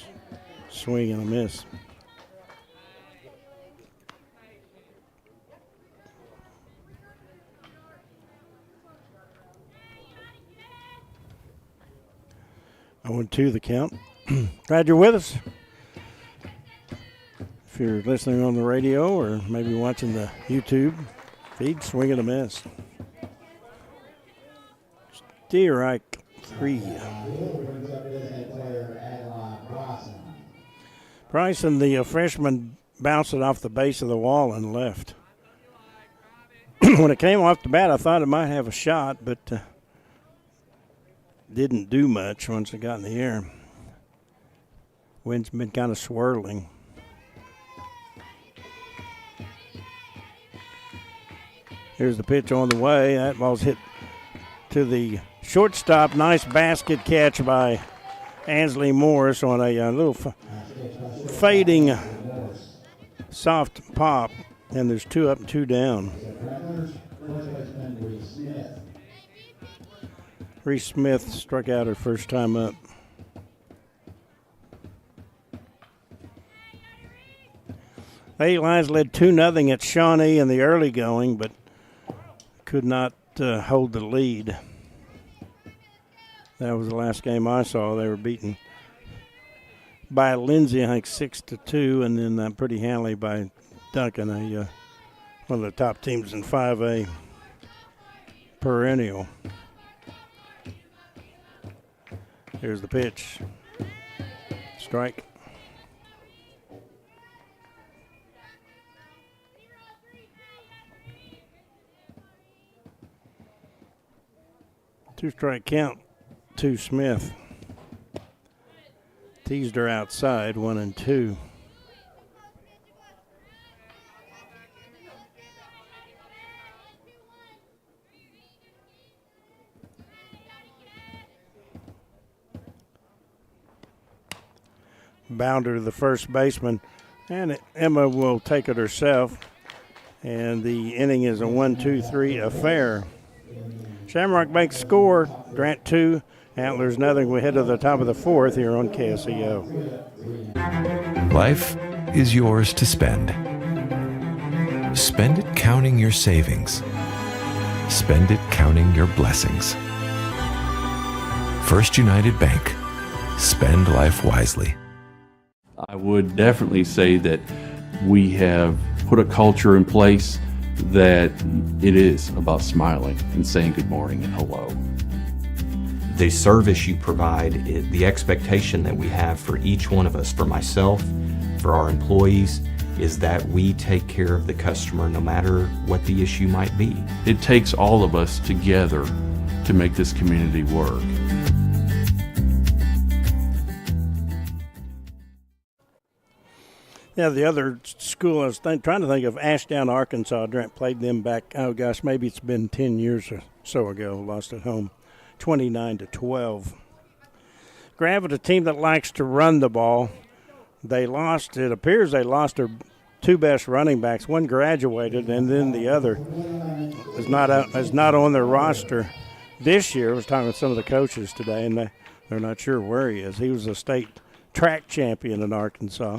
swing and a miss. I 1-2 the count. Glad you're with us. If you're listening on the radio or maybe watching the YouTube feed, swing and a miss. Strike 3. Bryson, the freshman, bounced it off the base of the wall and left. When it came off the bat, I thought it might have a shot, but didn't do much once it got in the air. Wind's been kind of swirling. Here's the pitch on the way. That ball's hit to the shortstop. Nice basket catch by Ansley Morris on a little fading soft pop. And there's 2 up and 2 down. Reese Smith struck out her first time up. The 8 Lions led 2-0 at Shawnee in the early going, but could not hold the lead. That was the last game I saw. They were beaten by Lindsay, I think 6-2, and then pretty handily by Duncan, one of the top teams in 5A perennial. Here's the pitch. Strike. Two-strike count to Smith. Teased her outside, 1-2. Bounder, the first baseman, and Emma will take it herself. And the inning is a 1-2-3 affair. Shamrock Bank score, Durant 2, Antlers nothing. We head to the top of the 4th here on KSEO. Life is yours to spend. Spend it counting your savings. Spend it counting your blessings. First United Bank. Spend life wisely. I would definitely say that we have put a culture in place that it is about smiling and saying good morning and hello. the service you provide, the expectation that we have for each one of us, for myself, for our employees, is that we take care of the customer no matter what the issue might be. It takes all of us together to make this community work. Yeah, the other school I was trying to think of, Ashdown, Arkansas. Durant played them back, oh gosh, maybe it's been 10 years or so ago. Lost at home 29-12. Gravett, a team that likes to run the ball. They lost, it appears they lost their two best running backs. One graduated, and then the other is not on their roster this year. I was talking with some of the coaches today, and they're not sure where he is. He was a state track champion in Arkansas.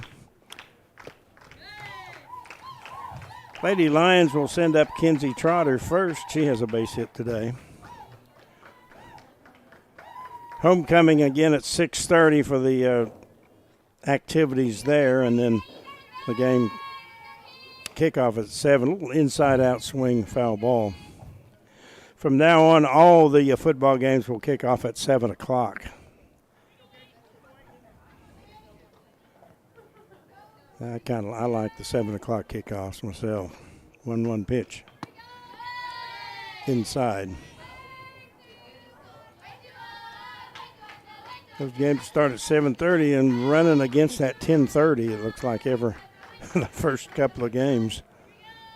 Lady Lions will send up Kinsey Trotter first. She has a base hit today. Homecoming again at 6:30 for the activities there, and then the game kickoff at 7. A little inside-out swing foul ball. From now on, all the football games will kick off at 7 o'clock. I like the 7 o'clock kickoffs myself. 1-1 pitch. Inside. Those games start at 7:30 and running against that 10:30. It looks like the first couple of games.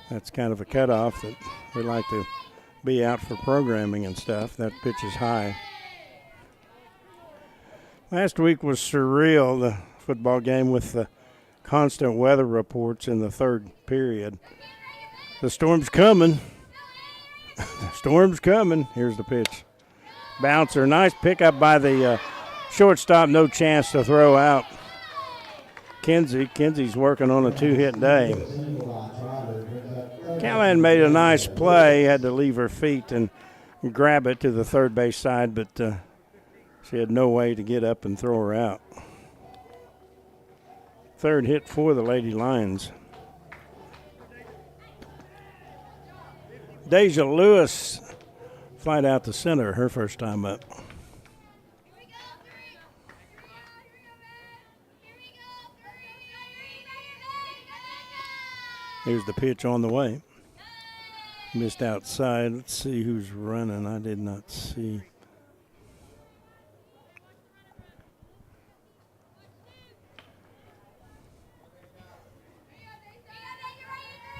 That's kind of a cutoff that we like to be out for programming and stuff. That pitch is high. Last week was surreal, the football game with the constant weather reports in the third period. The storm's coming. The storm's coming. Here's the pitch. Bouncer, nice pickup by the shortstop, no chance to throw out. Kinsey's working on a two-hit day. Callahan made a nice play, had to leave her feet and grab it to the third base side, but she had no way to get up and throw her out. Third hit for the Lady Lions. Deja Lewis flied out to center her first time up. Here's the pitch on the way. Missed outside. Let's see who's running. I did not see.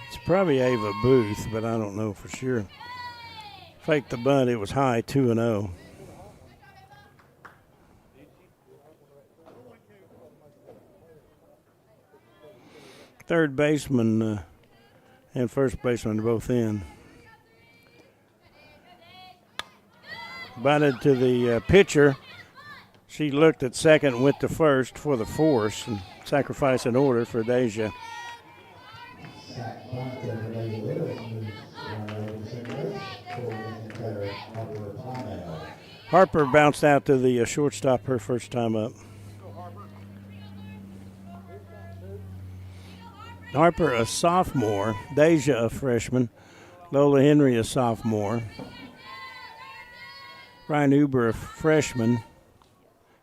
It's probably Ava Booth, but I don't know for sure. Faked the bunt. It was high, 2-0. Third baseman and first baseman are both in. Bunted to the pitcher. She looked at second, went to first for the force, and sacrifice an order for Deja. Harper bounced out to the shortstop her first time up. Harper, a sophomore. Deja, a freshman. Lola Henry, a sophomore. Ryan Uber, a freshman.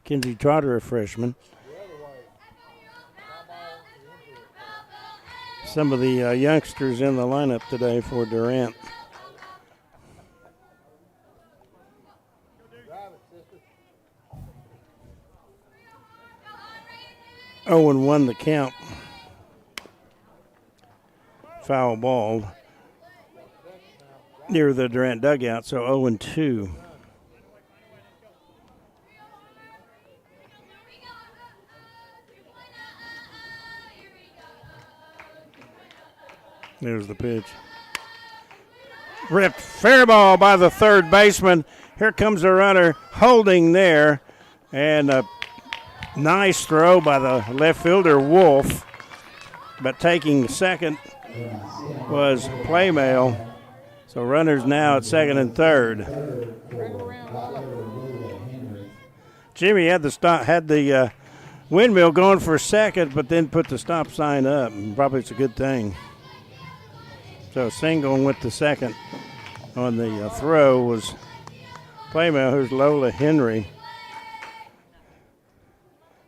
Kinsey Trotter, a freshman. Some of the youngsters in the lineup today for Durant. Owen won the count. Foul ball near the Durant dugout, so 0-2. There's the pitch. Ripped fair ball by the third baseman. Here comes the runner holding there, and a nice throw by the left fielder, Wolf, but taking second was Playmail. So runners now at second and third. Jimmy had the windmill going for second, but then put the stop sign up, and probably it's a good thing. So single went to second on the throw was Play now, here's Lola Henry.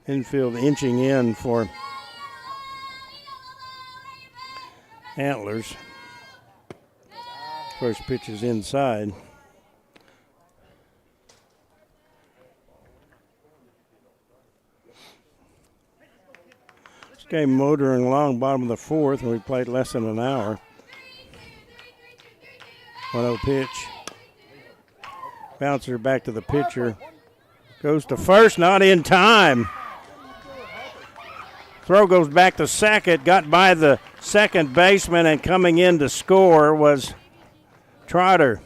Infield inching in for Antlers. First pitch is inside. This game motoring along bottom of the fourth, and we played less than an hour. 1-0 pitch. Bouncer back to the pitcher. Goes to first, not in time. Throw goes back to second, got by the second baseman, and coming in to score was Trotter.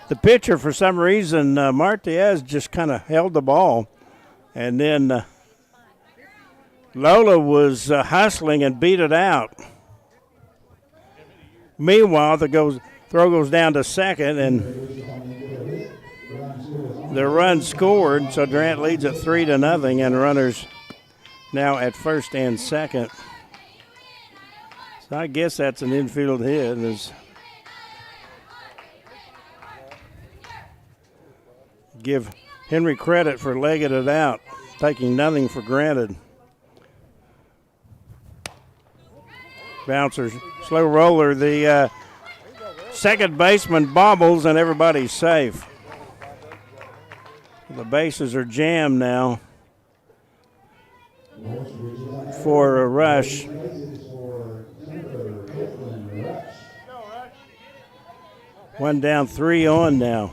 The pitcher, for some reason, Martinez just kind of held the ball. And then Lola was hustling and beat it out. Meanwhile, throw goes down to second, and the run scored, so Durant leads at 3-0, and runners now at first and second. So I guess that's an infield hit. Give Henry credit for legging it out, taking nothing for granted. Bouncer, slow roller. The second baseman bobbles, and everybody's safe. The bases are jammed now for a rush. One down, 3 on now.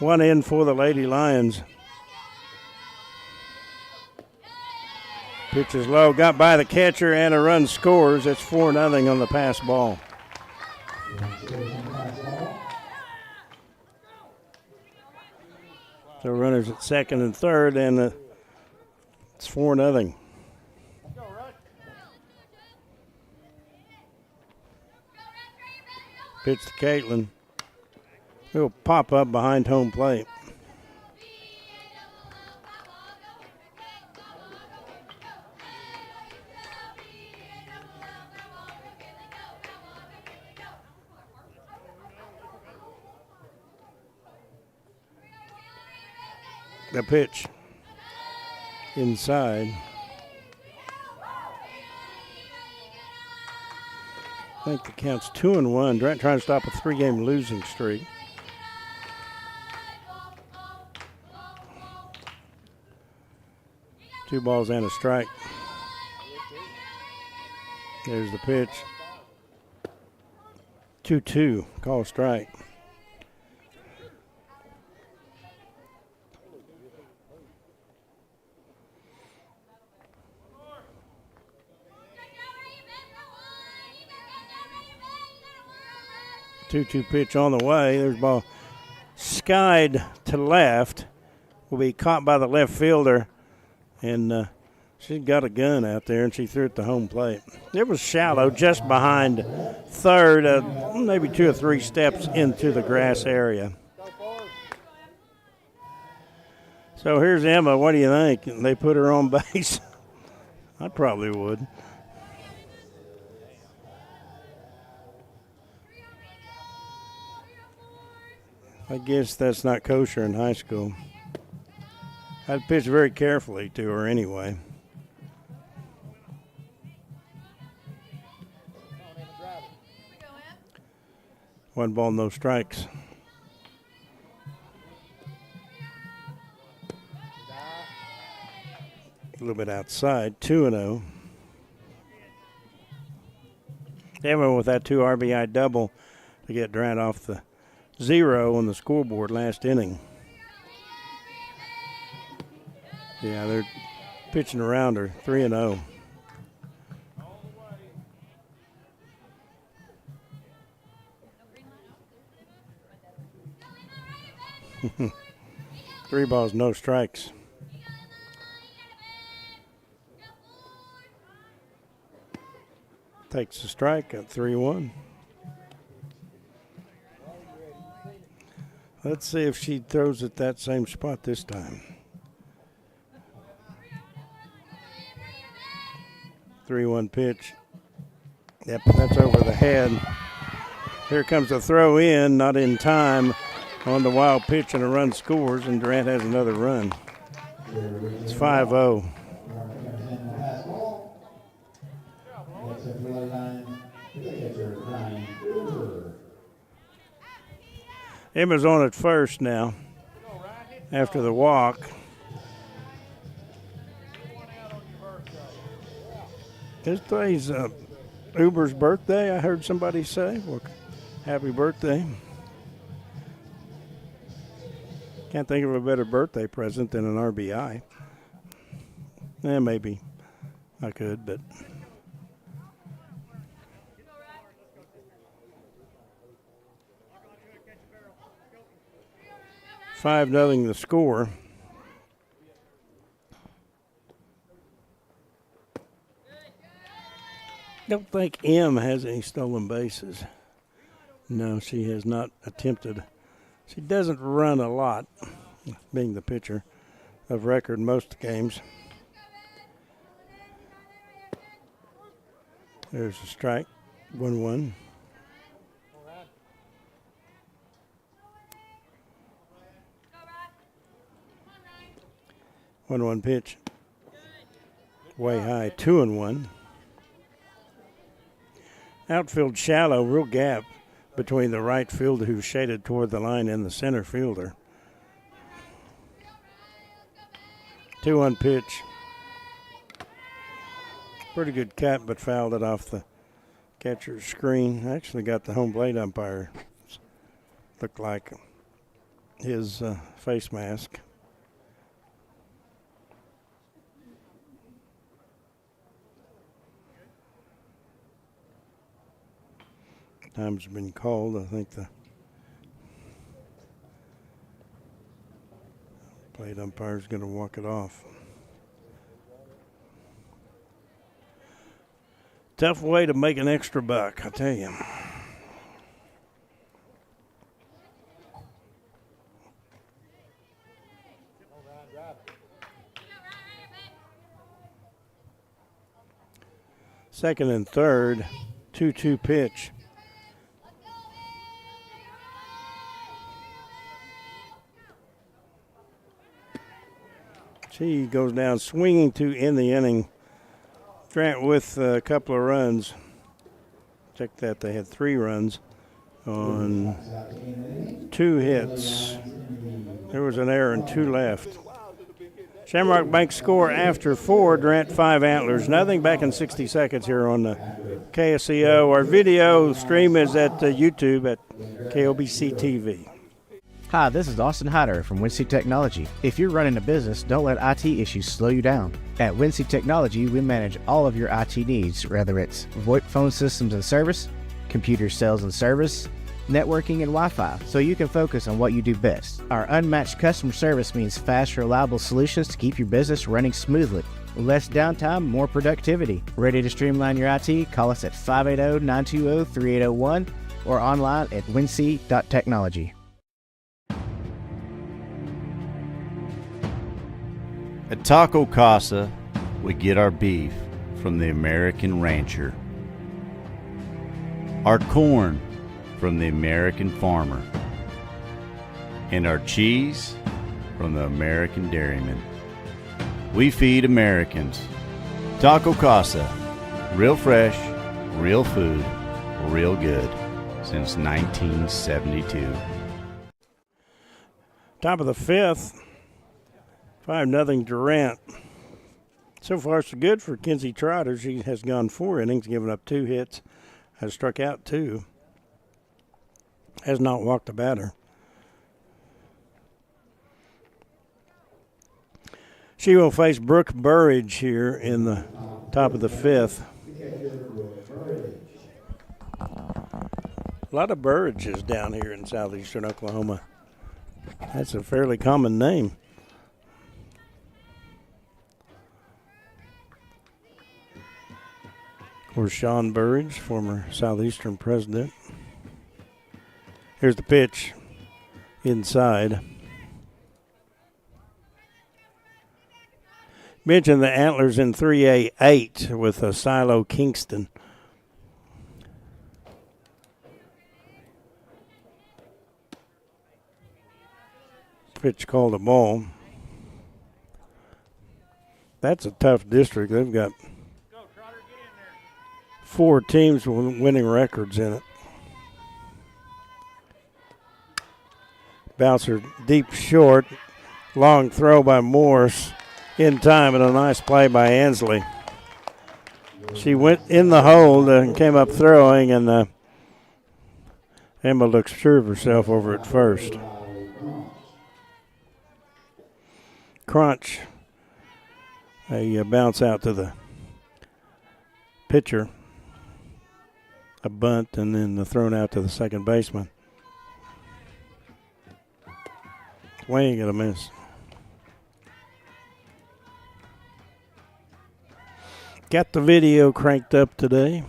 One in for the Lady Lions. Pitch is low, got by the catcher, and a run scores. It's 4-0 on the pass ball. So runners at second and third, and it's 4-0. Pitch to Caitlin. He'll pop up behind home plate. The pitch inside. I think the count's 2-1. Durant trying to stop a 3-game losing streak. Two balls and a strike. There's the pitch. 2-2. Call strike. Two-two pitch on the way. There's ball skied to left. Will be caught by the left fielder. And she got a gun out there, and she threw it to home plate. It was shallow, just behind third, maybe 2 or 3 steps into the grass area. So here's Emma. What do you think? They put her on base? I probably would. I guess that's not kosher in high school. I'd pitch very carefully to her anyway. One ball, no strikes. A little bit outside, 2-0. They went with that 2 RBI double to get Durant off the 0 on the scoreboard last inning. Yeah, they're pitching around her, 3-0. Three balls, no strikes. Takes the strike at 3-1. Let's see if she throws at that same spot this time. 3-1 pitch. Yep, that's over the head. Here comes a throw in, not in time on the wild pitch, and a run scores, and Durant has another run. It's 5-0. Emma's on at first now after the walk. Today's Uber's birthday, I heard somebody say. Well, happy birthday. Can't think of a better birthday present than an RBI. Maybe I could, but. 5-0 the score. Don't think M has any stolen bases. No, she has not attempted. She doesn't run a lot, being the pitcher of record most games. There's a strike, 1-1. 1-1 pitch. Way high, 2-1. Outfield shallow, real gap between the right fielder who's shaded toward the line and the center fielder. 2-1 pitch. Pretty good cut, but fouled it off the catcher's screen. Actually got the home plate umpire. Looked like his face mask. Time's been called. I think the plate umpire's going to walk it off. Tough way to make an extra buck, I tell you. Second and third, 2-2 pitch. He goes down swinging to end the inning. Durant with a couple of runs. Check that, they had 3 runs on 2 hits. There was an error and 2 left. Shamrock Bank score after 4, Durant 5, Antlers nothing. Back in 60 seconds here on the KSCO. Our video stream is at YouTube at KOBC TV. Hi, this is Austin Hyder from Wincy Technology. If you're running a business, don't let IT issues slow you down. At Wincy Technology, we manage all of your IT needs, whether it's VoIP phone systems and service, computer sales and service, networking, and Wi-Fi, so you can focus on what you do best. Our unmatched customer service means fast, reliable solutions to keep your business running smoothly. Less downtime, more productivity. Ready to streamline your IT? Call us at 580-920-3801 or online at wincy.technology. At Taco Casa, we get our beef from the American rancher, our corn from the American farmer, and our cheese from the American dairyman. We feed Americans. Taco Casa, real fresh, real food, real good, since 1972. Top of the 5th. 5-0 Durant. So far, so good for Kenzie Trotter. She has gone 4 innings, given up 2 hits, has struck out 2, has not walked a batter. She will face Brooke Burridge here in the top of the 5th. A lot of Burridges down here in southeastern Oklahoma. That's a fairly common name. Of course, Sean Burridge, former Southeastern president. Here's the pitch inside. Mentioned the Antlers in 3A8 with Silo Kingston. Pitch called a ball. That's a tough district. They've got 4 teams with winning records in it. Bouncer deep short. Long throw by Morse in time, and a nice play by Ansley. She went in the hole and came up throwing, and Emma looks sure of herself over at first. Crunch. A bounce out to the pitcher. A bunt, and then the thrown out to the second baseman. Swing and a miss. Got the video cranked up today.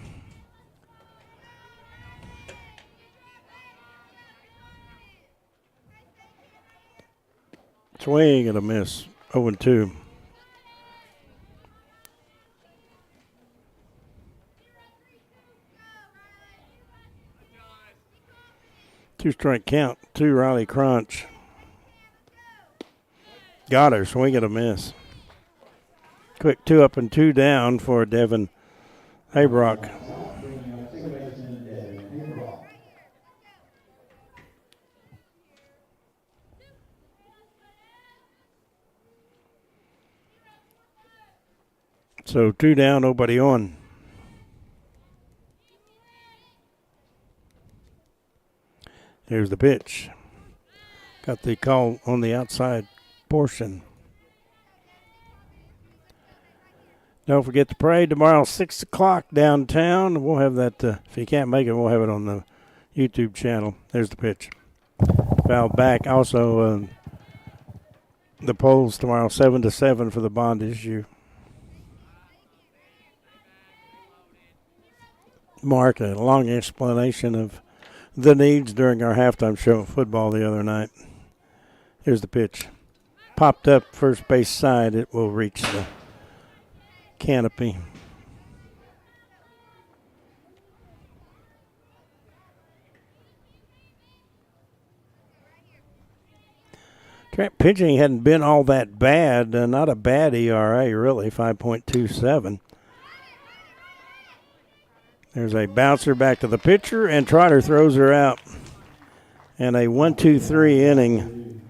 Swing and a miss. 0-2. Two-strike count. 2 Riley Crunch. Got her. Swing and a miss. Quick 2 up and 2 down for Devin Haybrock. So 2 down, nobody on. Here's the pitch. Got the call on the outside portion. Don't forget the parade tomorrow, 6 o'clock downtown. We'll have that, if you can't make it, we'll have it on the YouTube channel. There's the pitch. Foul back. Also, the polls tomorrow, 7-7 for the bond issue. Mark, a long explanation of the needs during our halftime show of football the other night. Here's the pitch. Popped up first base side. It will reach the canopy. Trent pitching hadn't been all that bad. Not a bad ERA, really, 5.27. There's a bouncer back to the pitcher, and Trotter throws her out. And a 1-2-3 inning.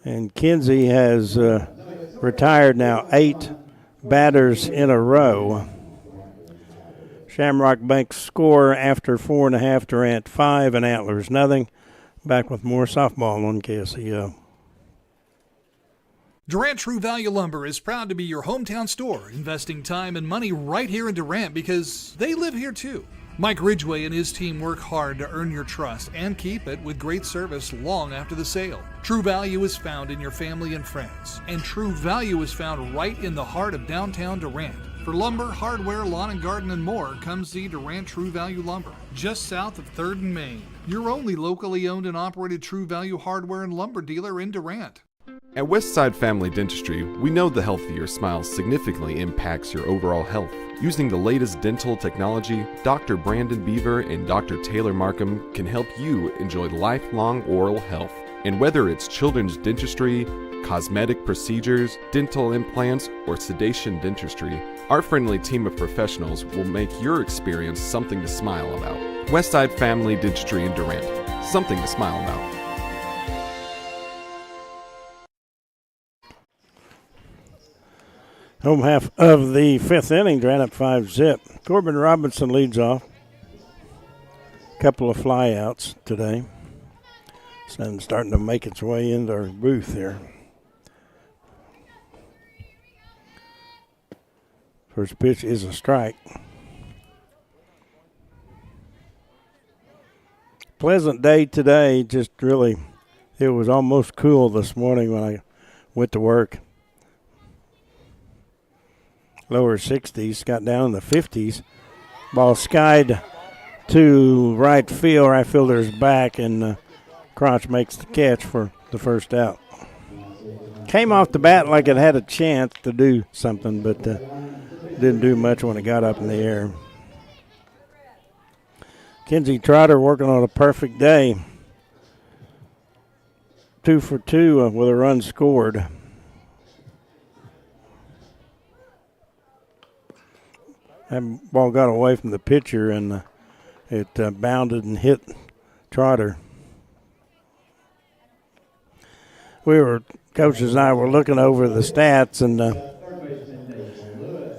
And Kinsey has retired now 8 batters in a row. Shamrock Bank score after 4.5, Durant 5, and Antlers nothing. Back with more softball on KSEO. Durant True Value Lumber is proud to be your hometown store, investing time and money right here in Durant because they live here too. Mike Ridgway and his team work hard to earn your trust and keep it with great service long after the sale. True Value is found in your family and friends, and True Value is found right in the heart of downtown Durant. For lumber, hardware, lawn and garden, and more, come see Durant True Value Lumber, just south of 3rd and Main. Your only locally owned and operated True Value hardware and lumber dealer in Durant. At Westside Family Dentistry, we know the health of your smile significantly impacts your overall health. Using the latest dental technology, Dr. Brandon Beaver and Dr. Taylor Markham can help you enjoy lifelong oral health. And whether it's children's dentistry, cosmetic procedures, dental implants, or sedation dentistry, our friendly team of professionals will make your experience something to smile about. Westside Family Dentistry in Durant, something to smile about. Home half of the 5th inning, Durant up 5-zip. Corbin Robinson leads off. Couple of flyouts today. Sun starting to make its way into our booth here. First pitch is a strike. Pleasant day today, just really, it was almost cool this morning when I went to work. Lower 60s, got down in the 50s. Ball skied to right field. Right fielder's back, and Crotch makes the catch for the first out. Came off the bat like it had a chance to do something, but didn't do much when it got up in the air. Kinsey Trotter working on a perfect day. 2 for 2 with a run scored. That ball got away from the pitcher, and it bounded and hit Trotter. Coaches and I were looking over the stats, and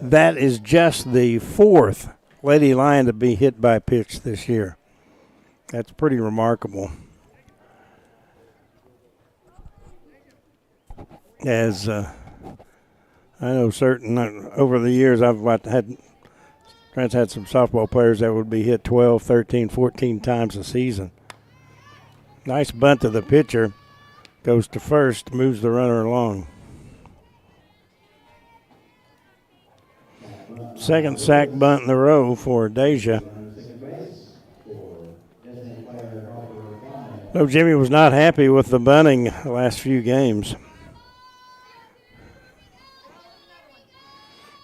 that is just the 4th Lady Lion to be hit by a pitch this year. That's pretty remarkable. As I know over the years Trent's had some softball players that would be hit 12, 13, 14 times a season. Nice bunt to the pitcher. Goes to first, moves the runner along. Second sack bunt in a row for Deja. No, Jimmy was not happy with the bunting the last few games.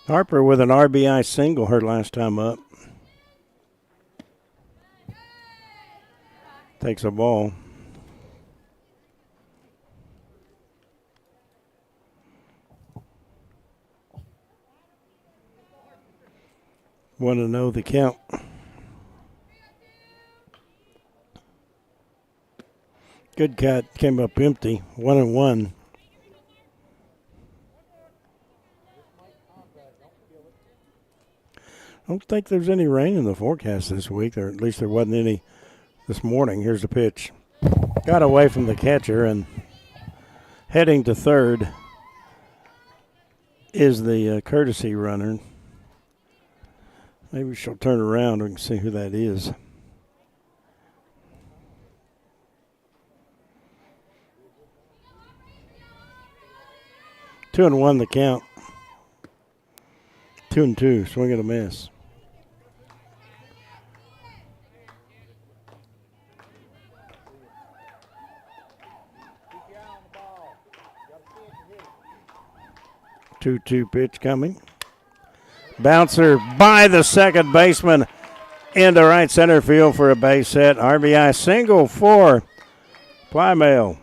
Harper with an RBI single her last time up. Takes a ball. Want to know the count. Good cut, came up empty, 1-1. I don't think there's any rain in the forecast this week, or at least there wasn't any this morning. Here's the pitch. Got away from the catcher, and heading to third is the courtesy runner. Maybe she'll turn around and we can see who that is. Two and one the count. 2-2, swing and a miss. Two pitch coming. Bouncer by the second baseman into right center field for a base hit. RBI single for Plymale.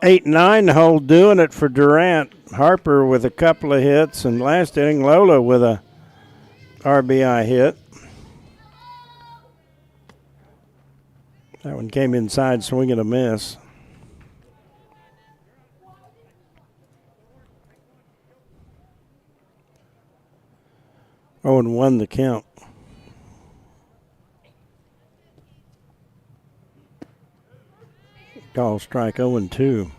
8-9 hole doing it for Durant. Harper with a couple of hits, and last inning Lola with a RBI hit. That one came inside, swing and a miss. Oh, and 1 the count. Call strike 0-2.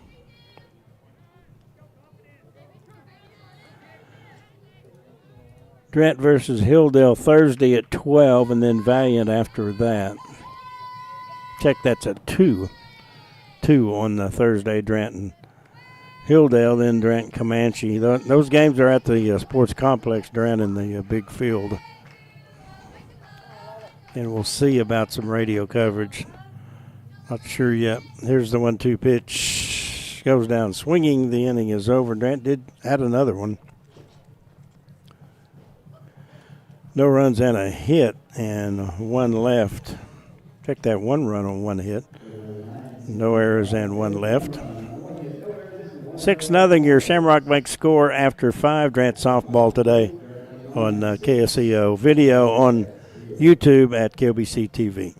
Durant versus Hilldale Thursday at 12, and then Valiant after that. Check, that's a 2 on the Thursday, Durant and Hilldale, then Durant and Comanche. Those games are at the sports complex, Durant in the big field. And we'll see about some radio coverage. Not sure yet. Here's the 1-2 pitch. Goes down swinging. The inning is over. Durant did add another one. No runs and a hit, and 1 left. Check that, 1 run on 1 hit. No errors and 1 left. 6-0 your Shamrock Bank score after 5. Durant softball today on KSEO. Video on YouTube at KOBC TV.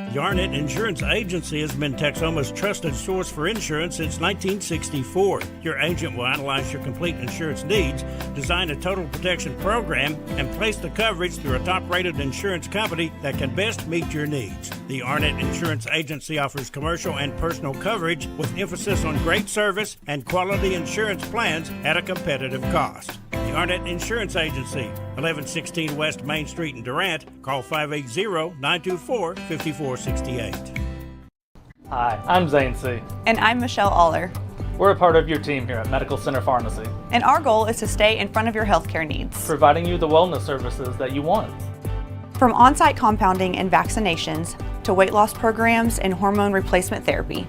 Yarnett Insurance Agency has been Texoma's trusted source for insurance since 1964. Your agent will analyze your complete insurance needs, design a total protection program, and place the coverage through a top-rated insurance company that can best meet your needs. The Yarnett Insurance Agency offers commercial and personal coverage with emphasis on great service and quality insurance plans at a competitive cost. The Yarnett Insurance Agency, 1116 West Main Street in Durant. Call 580-924-5468. Hi, I'm Zane C. And I'm Michelle Aller. We're a part of your team here at Medical Center Pharmacy. And our goal is to stay in front of your healthcare needs, providing you the wellness services that you want. From on-site compounding and vaccinations to weight loss programs and hormone replacement therapy.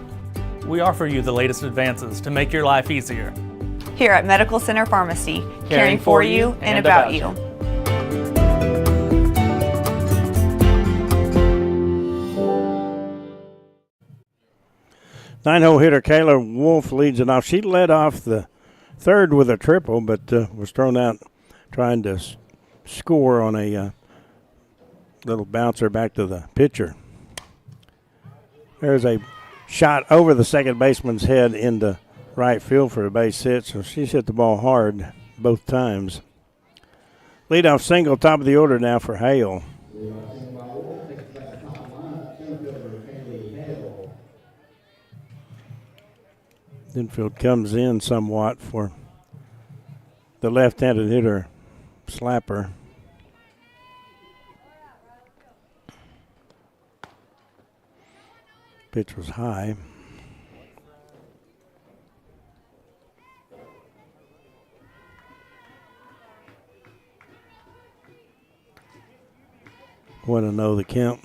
We offer you the latest advances to make your life easier. Here at Medical Center Pharmacy, caring for you and about you. 9-hole hitter Kayla Wolf leads it off. She led off the third with a triple, but was thrown out trying to score on a little bouncer back to the pitcher. There's a shot over the second baseman's head into right field for a base hit, so she's hit the ball hard both times. Leadoff single, top of the order now for Hale. Infield comes in somewhat for the left-handed hitter, Slapper. Pitch was high. Want to know the count.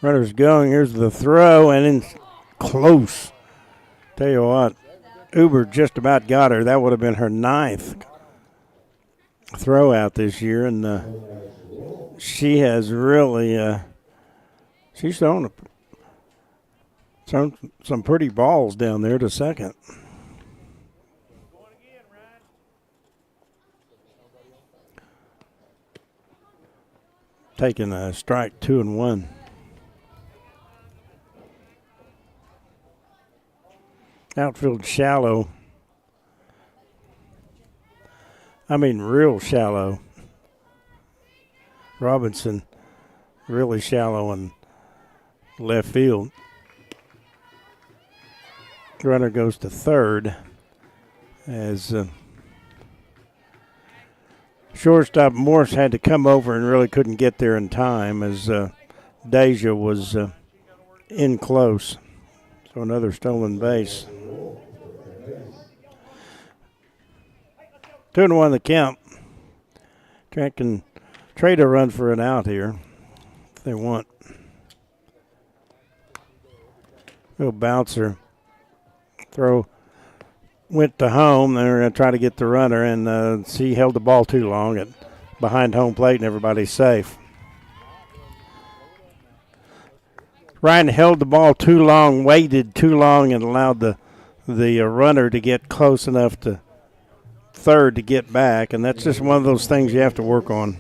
Runner's going. Here's the throw, and in close. Tell you what, Uber just about got her. That would have been her 9th throw out this year, and she has really she's thrown some pretty balls down there to second. Taking a strike, 2-1. Outfield shallow. I mean real shallow. Robinson really shallow in left field. Runner goes to third as shortstop Morse had to come over and really couldn't get there in time as Deja was in close. So another stolen base. 2-1 the count. Trent can trade a run for an out here if they want. Little bouncer. Throw went to home. They're going to try to get the runner, and she held the ball too long at behind home plate, and everybody's safe. Ryan held the ball too long, waited too long, and allowed the runner to get close enough to third to get back, and that's just one of those things you have to work on.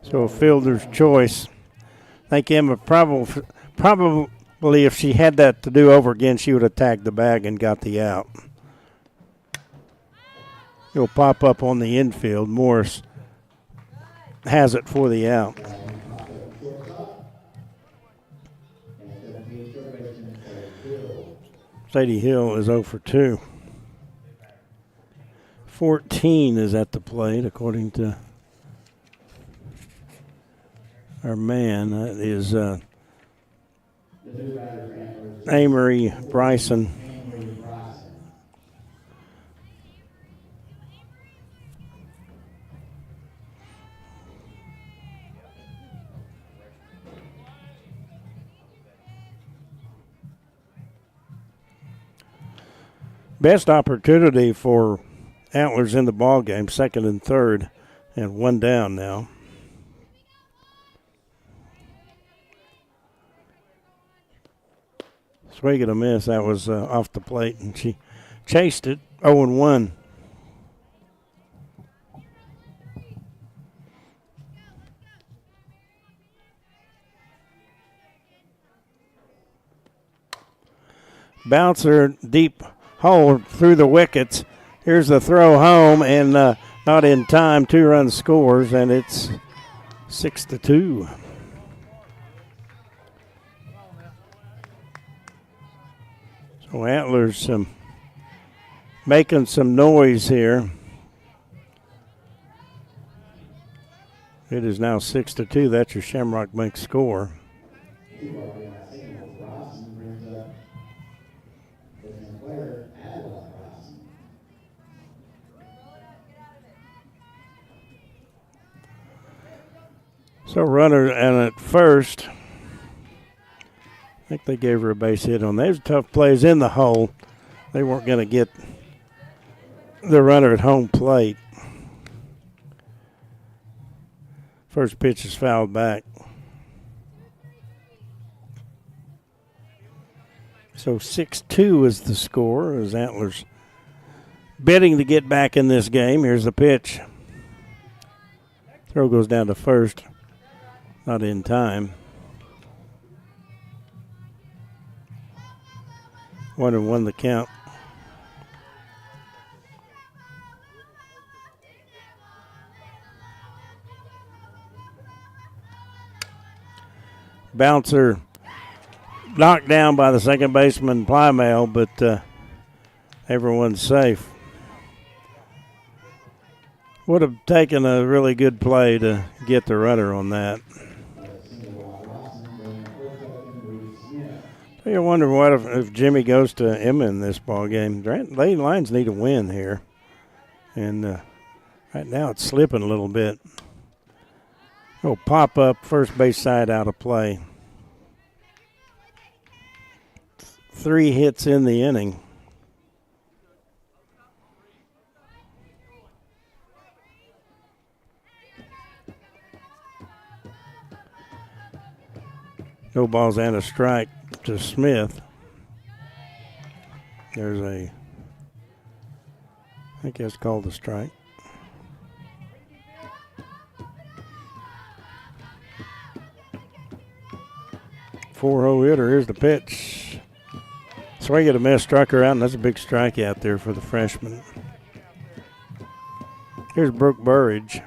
So a fielder's choice. I think Emma probably if she had that to do over again, she would have tagged the bag and got the out. It'll pop up on the infield. Morris has it for the out. Sadie Hill is 0 for 2. 14 is at the plate, according to our man. That is Amory Bryson. Best opportunity for Antlers in the ball game, second and third, and one down now. Swing and a miss. That was off the plate, and she chased it. 0-1. Bouncer deep hole through the wickets. Here's the throw home, and not in time. 2-run scores, and it's 6-2. So Antlers making some noise here. It is now 6-2. That's your Shamrock Bank score. So runner and at first, I think they gave her a base hit on. Those tough plays in the hole. They weren't going to get the runner at home plate. First pitch is fouled back. So 6-2 is the score as Antlers bidding to get back in this game. Here's the pitch. Throw goes down to first. Not in time. 1-1 the count. Bouncer knocked down by the second baseman Plymale, but everyone's safe. Would have taken a really good play to get the runner on that. You wonder what if Jimmy goes to Emma in this ball game. Lady Lions need a win here, and right now it's slipping a little bit. Oh, pop up, first base side out of play. 3 hits in the inning. No balls and a strike to Smith. There's I think that's called a strike. Four-hole hitter. Here's the pitch. Swing and a miss, struck her out, and that's a big strike out there for the freshman. Here's Brooke Burridge.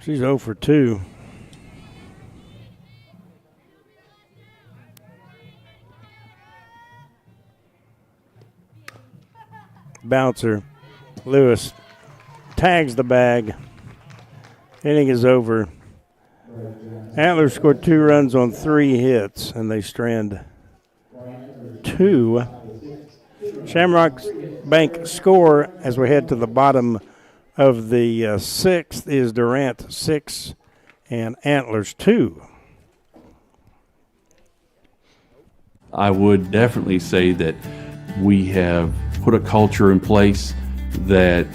She's 0 for 2. Bouncer. Lewis tags the bag. Inning is over. Antlers scored 2 runs on 3 hits, and they strand 2. Shamrock Bank score as we head to the bottom of the 6th is Durant 6 and Antlers 2. I would definitely say that we have put a culture in place that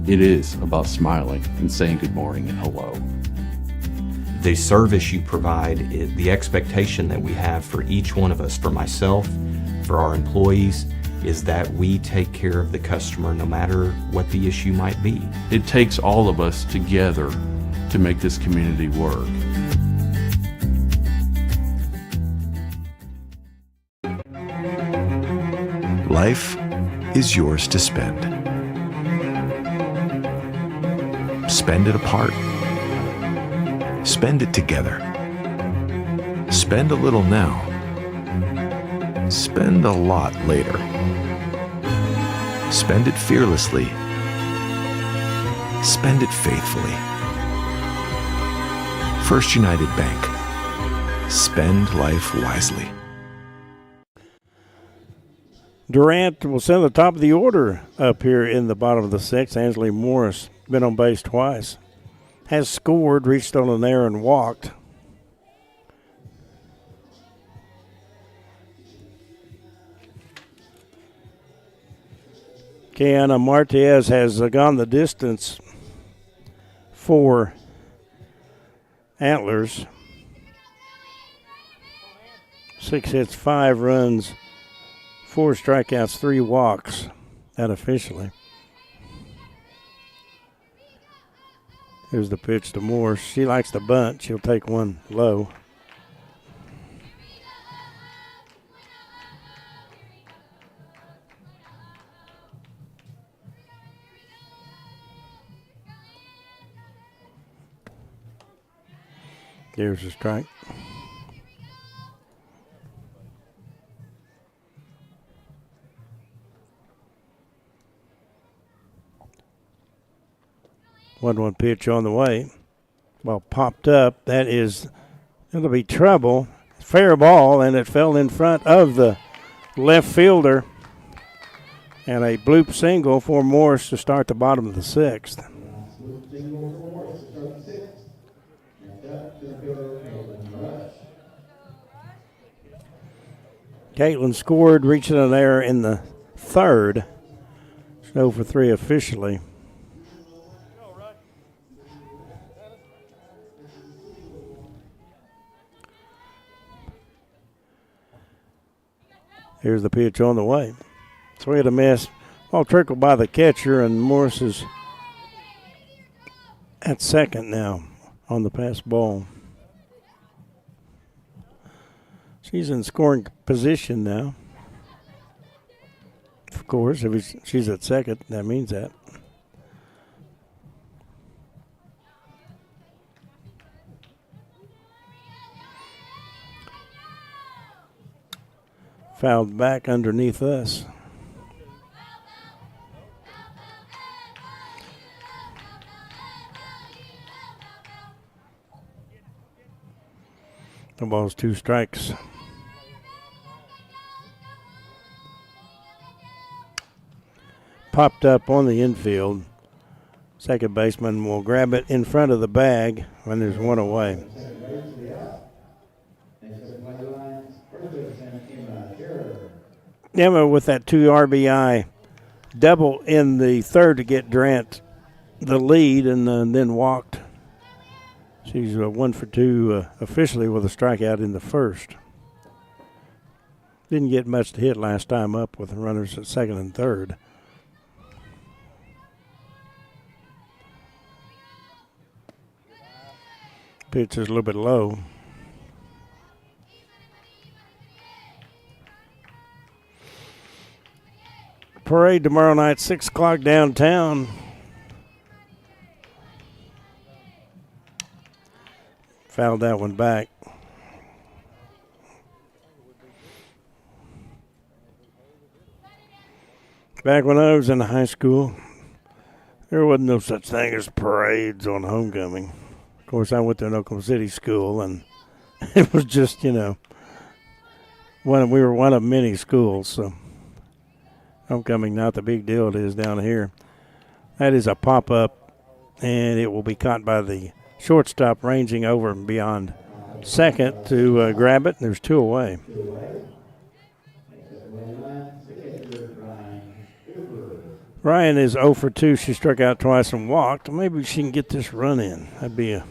it is about smiling and saying good morning and hello. The service you provide, the expectation that we have for each one of us, for myself, for our employees, is that we take care of the customer no matter what the issue might be. It takes all of us together to make this community work. Life is yours to spend. Spend it apart. Spend it together. Spend a little now. Spend a lot later. Spend it fearlessly. Spend it faithfully. First United Bank. Spend life wisely. Durant will send the top of the order up here in the bottom of the 6th. Ansley Morris, been on base twice. Has scored, reached on an error and walked. Kiana Martinez has gone the distance for Antlers. 6 hits, 5 runs, 4 strikeouts, 3 walks unofficially. Here's the pitch to Morse. She likes the bunt. She'll take one low. There's a strike. One pitch on the way. Well, popped up. That is, it'll be trouble. Fair ball, and it fell in front of the left fielder. And a bloop single for Morris to start the bottom of the 6th. Caitlin scored, reaching an error in the third. She's 0 for 3 officially. Here's the pitch on the way. Swing and a miss. Ball trickled by the catcher, and Morris is at second now on the pass ball. She's in scoring position now. Of course, if she's at second, that means that. Fouled back underneath us. The ball's 2 strikes. Popped up on the infield. Second baseman will grab it in front of the bag when there's one away. Emma with that 2 RBI double in the third to get Durant the lead, and then walked. She's 1 for 2 officially with a strikeout in the first. Didn't get much to hit last time up with the runners at second and third. Pitch is a little bit low. Parade tomorrow night, 6 o'clock downtown. Fouled that one back. Back when I was in high school, there wasn't no such thing as parades on homecoming. Of course, I went to an Oklahoma City school, and it was just, we were one of many schools, so homecoming, not the big deal it is down here. That is a pop-up, and it will be caught by the shortstop ranging over and beyond second to grab it. There's 2 away. Ryan is 0 for 2. She struck out twice and walked. Maybe she can get this run in. That'd be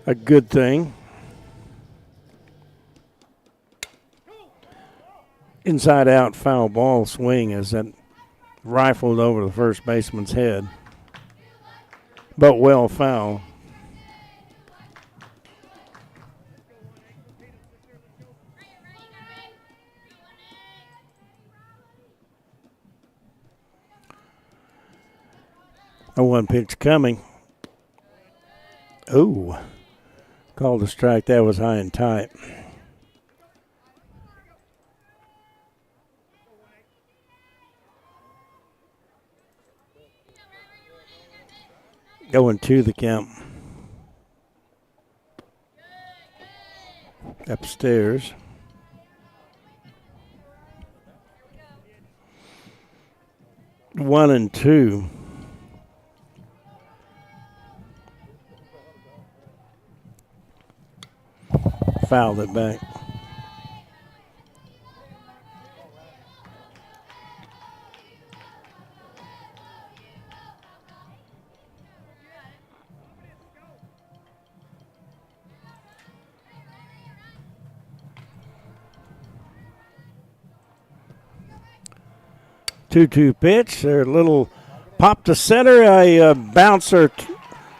a good thing. Inside out foul ball swing as that rifled over the first baseman's head. But well foul. A 1 pitch coming. Ooh. Called a strike. That was high and tight. Going to the count. Upstairs. One and two. Fouled it back. Two-two pitch. Their little pop to center. A bouncer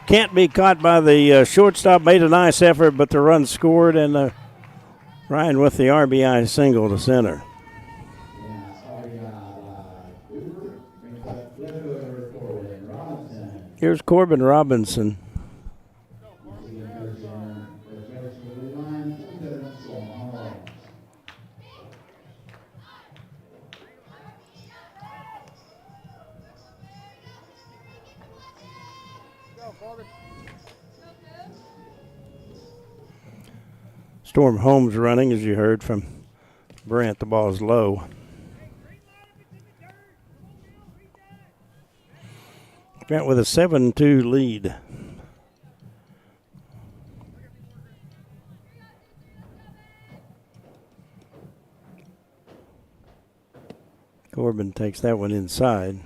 can't be caught by the shortstop. Made a nice effort, but the run scored, and Ryan with the RBI single to center. Here's Corbin Robinson. Storm Holmes running, as you heard from Brent. The ball is low. Grant with a 7-2 lead. Corbin takes that one inside.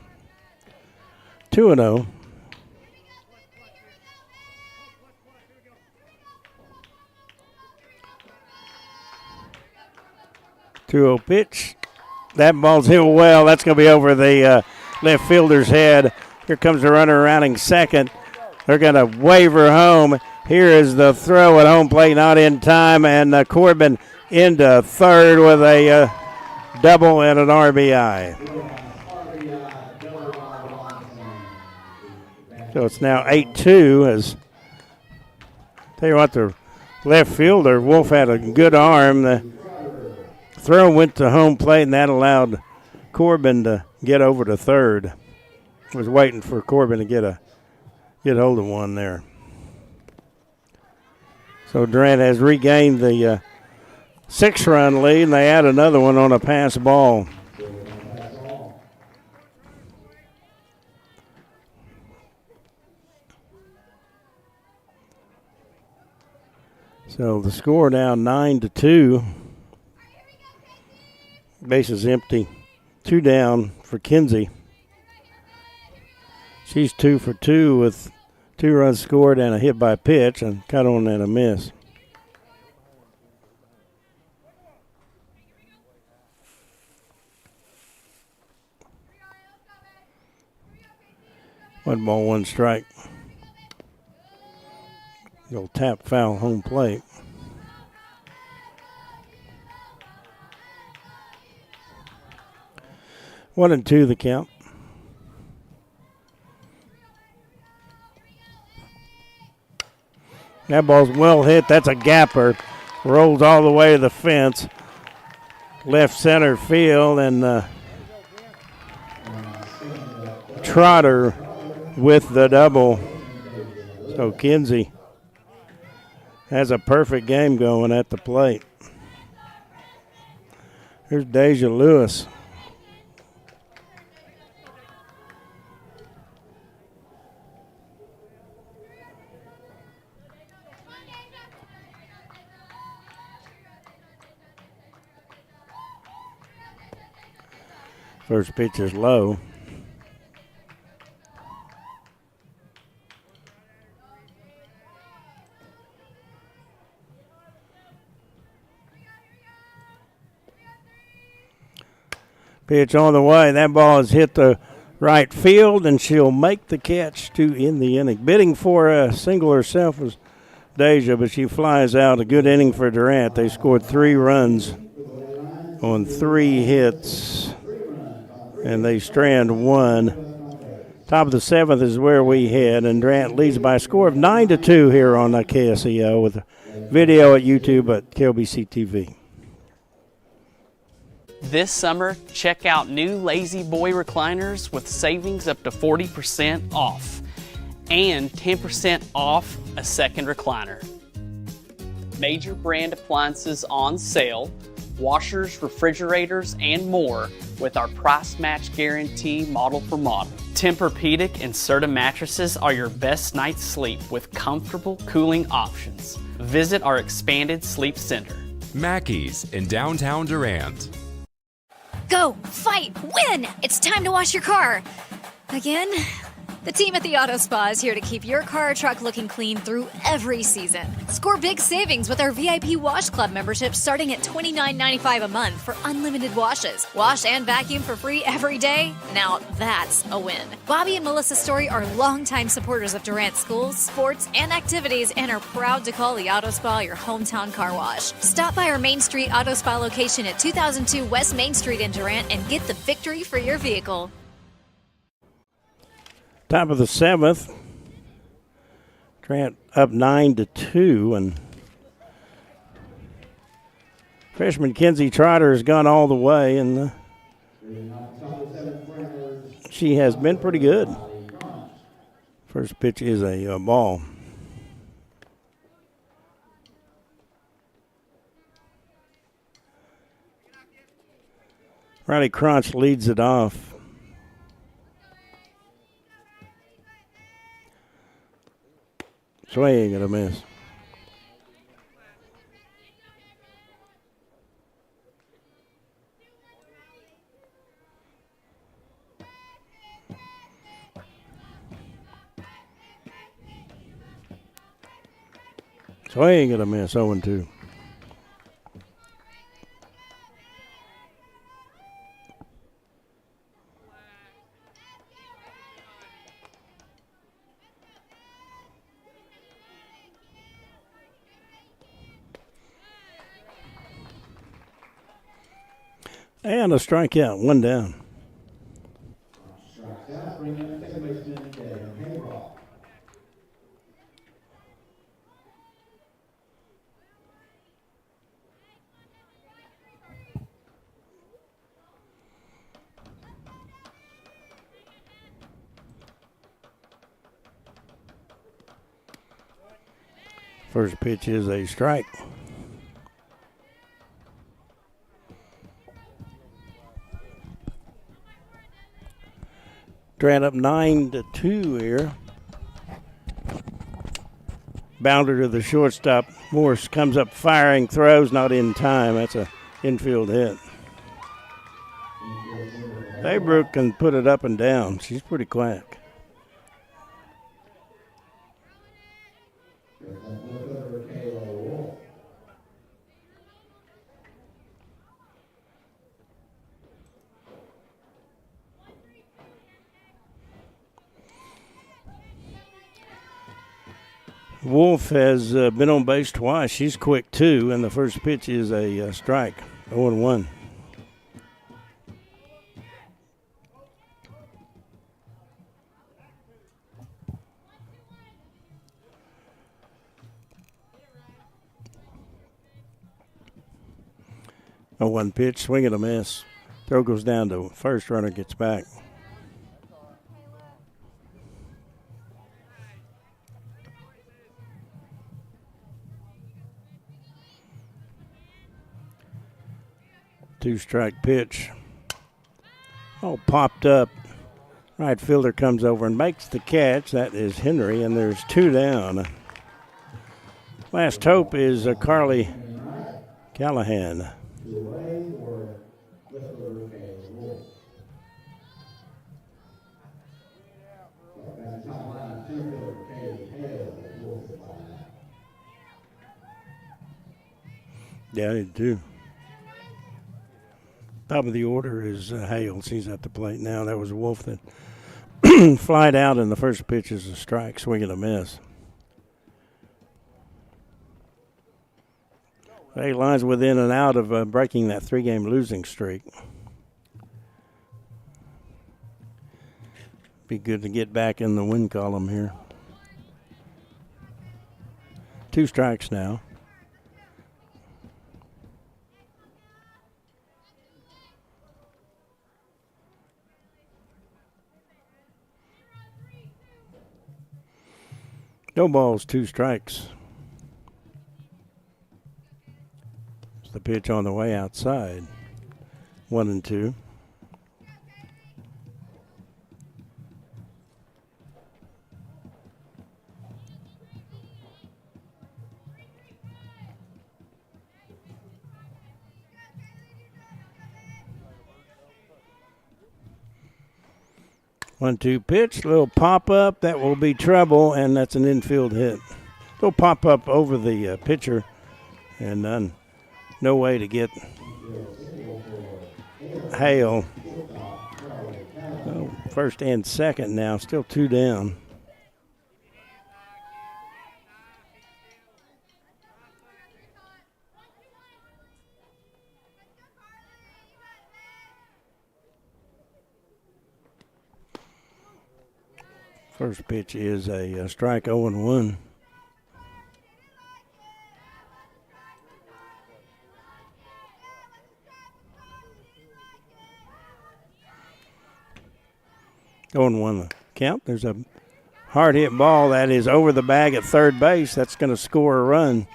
2-0. Pitch. That ball's hit well. That's going to be over the left fielder's head. Here comes the runner rounding second. They're going to wave her home. Here is the throw at home plate, not in time, and Corbin into third with a double and an RBI. So it's now 8-2. As tell you what, the left fielder Wolf had a good arm. The throw went to home plate, and that allowed Corbin to get over to third. Was waiting for Corbin to get hold of one there. So Durant has regained the 6-run lead, and they add another one on a pass ball. So the score now 9-2. Base is empty. 2 down for Kinsey. She's 2 for 2 with 2 runs scored and a hit by pitch, and cut on and a miss. One ball, one strike. Go tap foul home plate. 1-2 the count. That ball's well hit. That's a gapper. Rolls all the way to the fence. Left center field, and Trotter with the double. So Kinsey has a perfect game going at the plate. Here's Deja Lewis. First pitch is low. Pitch on the way. That ball has hit the right field, and she'll make the catch to end the inning. Bidding for a single herself was Deja, but she flies out. A good inning for Durant. They scored 3 runs on 3 hits, and they strand 1. Top of the 7th is where we head, and Durant leads by a score of 9-2 here on KSEO with video at YouTube at KLBC TV. This summer, check out new Lazy Boy recliners with savings up to 40% off and 10% off a second recliner. Major brand appliances on sale, washers, refrigerators, and more with our price match guarantee model for model. Tempur-Pedic and Serta mattresses are your best night's sleep with comfortable cooling options. Visit our expanded sleep center. Mackey's in downtown Durant. Go, fight, win! It's time to wash your car. Again? The team at the Auto Spa is here to keep your car or truck looking clean through every season. Score big savings with our VIP Wash Club membership starting at $29.95 a month for unlimited washes. Wash and vacuum for free every day? Now that's a win. Bobby and Melissa Story are longtime supporters of Durant schools, sports, and activities and are proud to call the Auto Spa your hometown car wash. Stop by our Main Street Auto Spa location at 2002 West Main Street in Durant and get the victory for your vehicle. Top of the 7th, Durant up 9-2, and freshman Kinsey Trotter has gone all the way, and she has been pretty good. First pitch is a ball. Riley Cronch leads it off. Swing and a miss. Swing and a miss, 0-2. And a strikeout, 1 down. Strikes out, bring in second baseman Devin Hayrock. First pitch is a strike. Durant up 9-2 here. Bounder to the shortstop. Morse comes up firing, throws, not in time. That's a infield hit. Baybrook can put it up and down. She's pretty quick. Wolf has been on base twice. She's quick too, and the first pitch is a strike. 0-1. A 1 pitch, swing and a miss. Throw goes down to first, runner gets back. Two-strike pitch. Oh, popped up. Right fielder comes over and makes the catch. That is Henry, and there's 2 down. Last hope is Carly Callahan. Yeah, they do. Top of the order is Hales. He's at the plate now. That was Wolf that flied out, and the first pitch is a strike, swing and a miss. Hey, Lions within and out of breaking that 3-game losing streak. Be good to get back in the win column here. 2 strikes now. No balls, 2 strikes. It's the pitch on the way outside. 1-2. One-two pitch, little pop up. That will be trouble, and that's an infield hit. Little pop up over the pitcher, and no way to get Hale. Oh, first and second now, still 2 down. First pitch is a strike, 0-1. Going 1 the count. There's a hard hit ball that is over the bag at third base. That's going to score a run.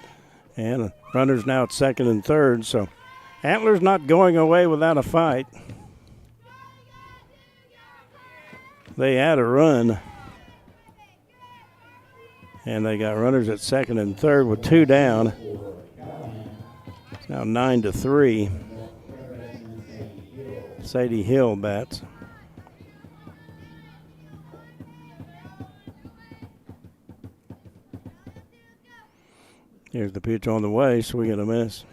And runner's now at second and third. So Antlers not going away without a fight. They had a run. And they got runners at second and third with 2 down. It's now 9-3. Sadie Hill bats. Here's the pitch on the way, swing and a miss.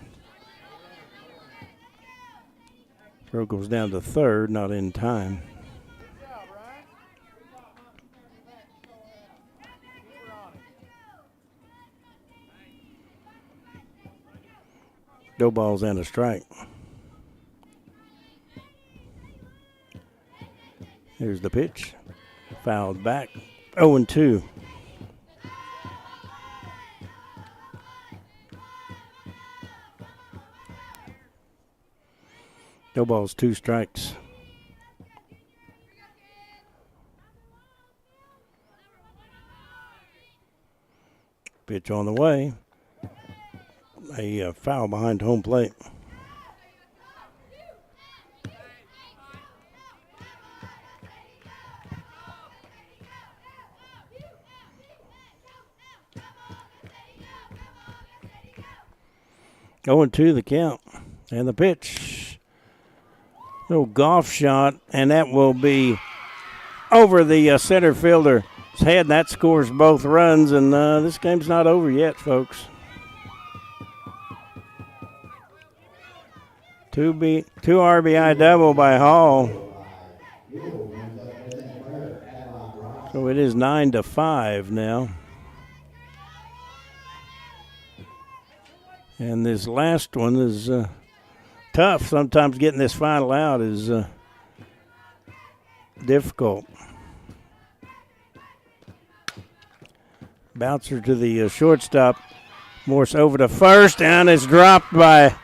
Throw goes down to third, not in time. No balls and a strike. Here's the pitch. Fouled back. 0-2. No balls, 2 strikes. Pitch on the way. A foul behind home plate. Going to the count. And the pitch. Little golf shot, and that will be over the center fielder's head. That scores both runs, and this game's not over yet, folks. Two RBI double by Hall. So it is 9-5 now. And this last one is tough. Sometimes getting this final out is difficult. Bouncer to the shortstop. Morse over to first, and it's dropped by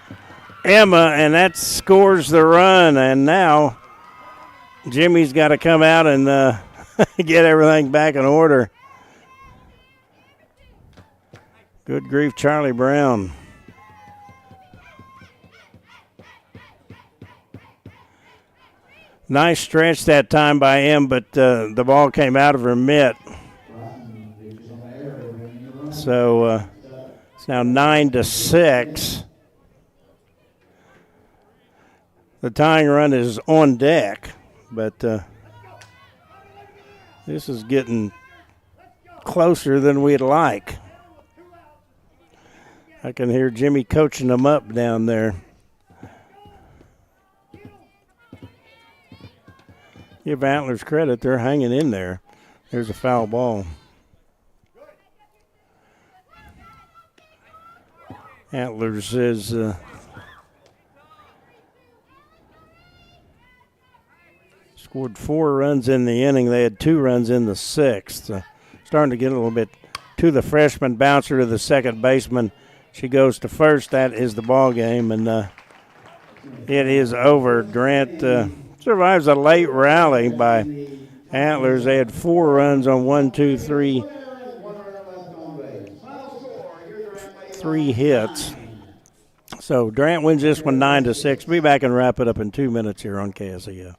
Emma, and that scores the run. And now Jimmy's got to come out and get everything back in order. Good grief, Charlie Brown. Nice stretch that time by him, but the ball came out of her mitt. So it's now 9-6. The tying run is on deck, but this is getting closer than we'd like. I can hear Jimmy coaching them up down there. Give Antlers credit, they're hanging in there. There's a foul ball. Antlers is scored 4 runs in the inning. They had 2 runs in the 6th. Starting to get a little bit to the freshman bouncer to the second baseman. She goes to first. That is the ball game, and it is over. Durant survives a late rally by Antlers. They had 4 runs on 3 hits. So Durant wins this one 9-6. Be back and wrap it up in 2 minutes here on KSEO.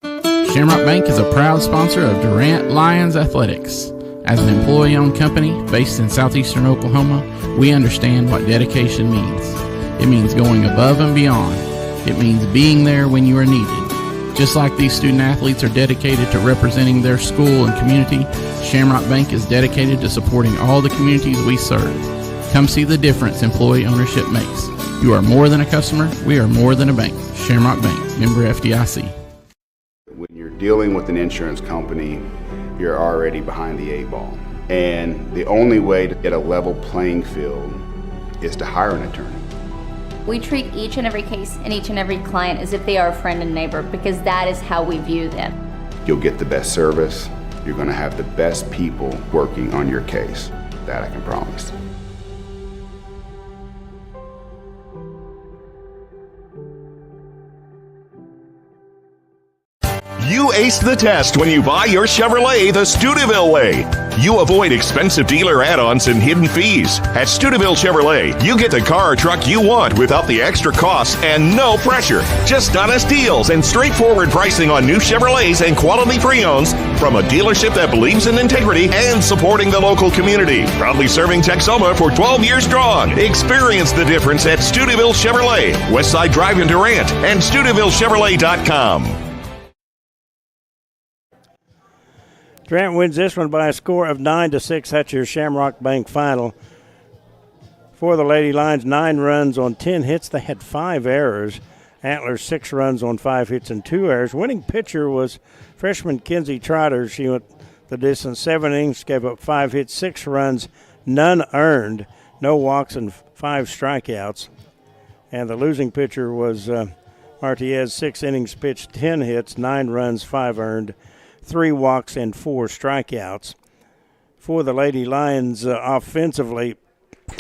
Shamrock Bank is a proud sponsor of Durant Lions Athletics. As an employee-owned company based in southeastern Oklahoma, we understand what dedication means. It means going above and beyond. It means being there when you are needed. Just like these student athletes are dedicated to representing their school and community, Shamrock Bank is dedicated to supporting all the communities we serve. Come see the difference employee ownership makes. You are more than a customer. We are more than a bank. Shamrock Bank, member FDIC. When you're dealing with an insurance company, you're already behind the 8 ball. And the only way to get a level playing field is to hire an attorney. We treat each and every case and each and every client as if they are a friend and neighbor because that is how we view them. You'll get the best service. You're going to have the best people working on your case. That I can promise. You aced the test when you buy your Chevrolet the Steubenville way. You avoid expensive dealer add-ons and hidden fees. At Steubenville Chevrolet, you get the car or truck you want without the extra costs and no pressure. Just honest deals and straightforward pricing on new Chevrolets and quality pre-owns from a dealership that believes in integrity and supporting the local community. Proudly serving Texoma for 12 years strong. Experience the difference at Steubenville Chevrolet, Westside Drive in Durant, and SteubenvilleChevrolet.com. Durant wins this one by a score of 9-6. That's your Shamrock Bank final. For the Lady Lions, 9 runs on 10 hits. They had 5 errors. Antlers, 6 runs on 5 hits and 2 errors. Winning pitcher was freshman Kinsey Trotter. She went the distance, 7 innings, gave up 5 hits, 6 runs, none earned, no walks and 5 strikeouts. And the losing pitcher was Martinez, 6 innings pitched, 10 hits, 9 runs, 5 earned, 3 walks and 4 strikeouts. For the Lady Lions, offensively,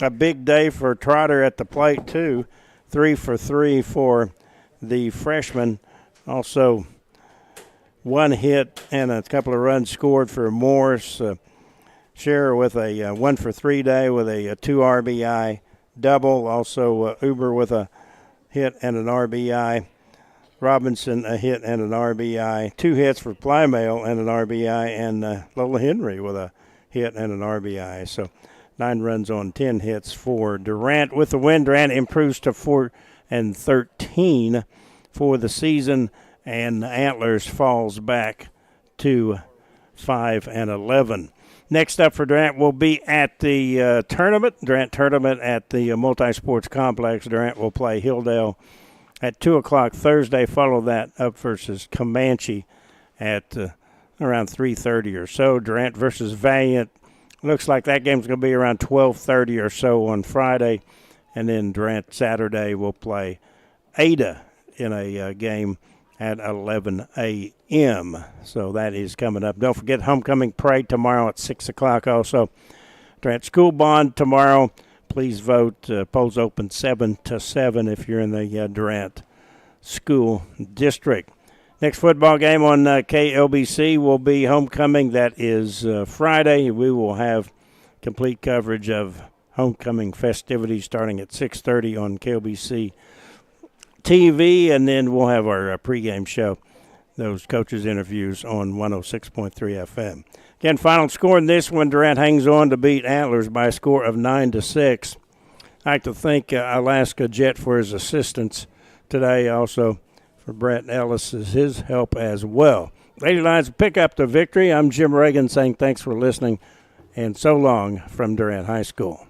a big day for Trotter at the plate, too. 3 for 3 for the freshman. Also, 1 hit and a couple of runs scored for Morris. Scherer with a 1 for 3 day with a 2 RBI double. Also, Uber with a hit and an RBI. Robinson a hit and an RBI. 2 hits for Plymale and an RBI. And Lola Henry with a hit and an RBI. So 9 runs on 10 hits for Durant. With the win, Durant improves to 4-13 for the season, and Antlers falls back to 5-11. Next up for Durant will be at the Durant tournament at the Multi-Sports Complex. Durant will play Hilldale at 2 o'clock Thursday. Follow that up versus Comanche at around 3:30 or so. Durant versus Valiant. Looks like that game's going to be around 12:30 or so on Friday. And then Durant Saturday will play Ada in a game at 11 a.m. So that is coming up. Don't forget Homecoming Parade tomorrow at 6 o'clock also. Durant School Bond tomorrow. Please vote. Polls open 7 to 7 if you're in the Durant School District. Next football game on KLBC will be Homecoming. That is Friday. We will have complete coverage of Homecoming festivities starting at 6:30 on KLBC TV, and then we'll have our pregame show, those coaches' interviews on 106.3 FM. Again, final score in this one, Durant hangs on to beat Antlers by a score of 9-6. I'd like to thank Alaska Jet for his assistance today, also for Brett Ellis, his help as well. Lady Lions pick up the victory. I'm Jim Reagan saying thanks for listening, and so long from Durant High School.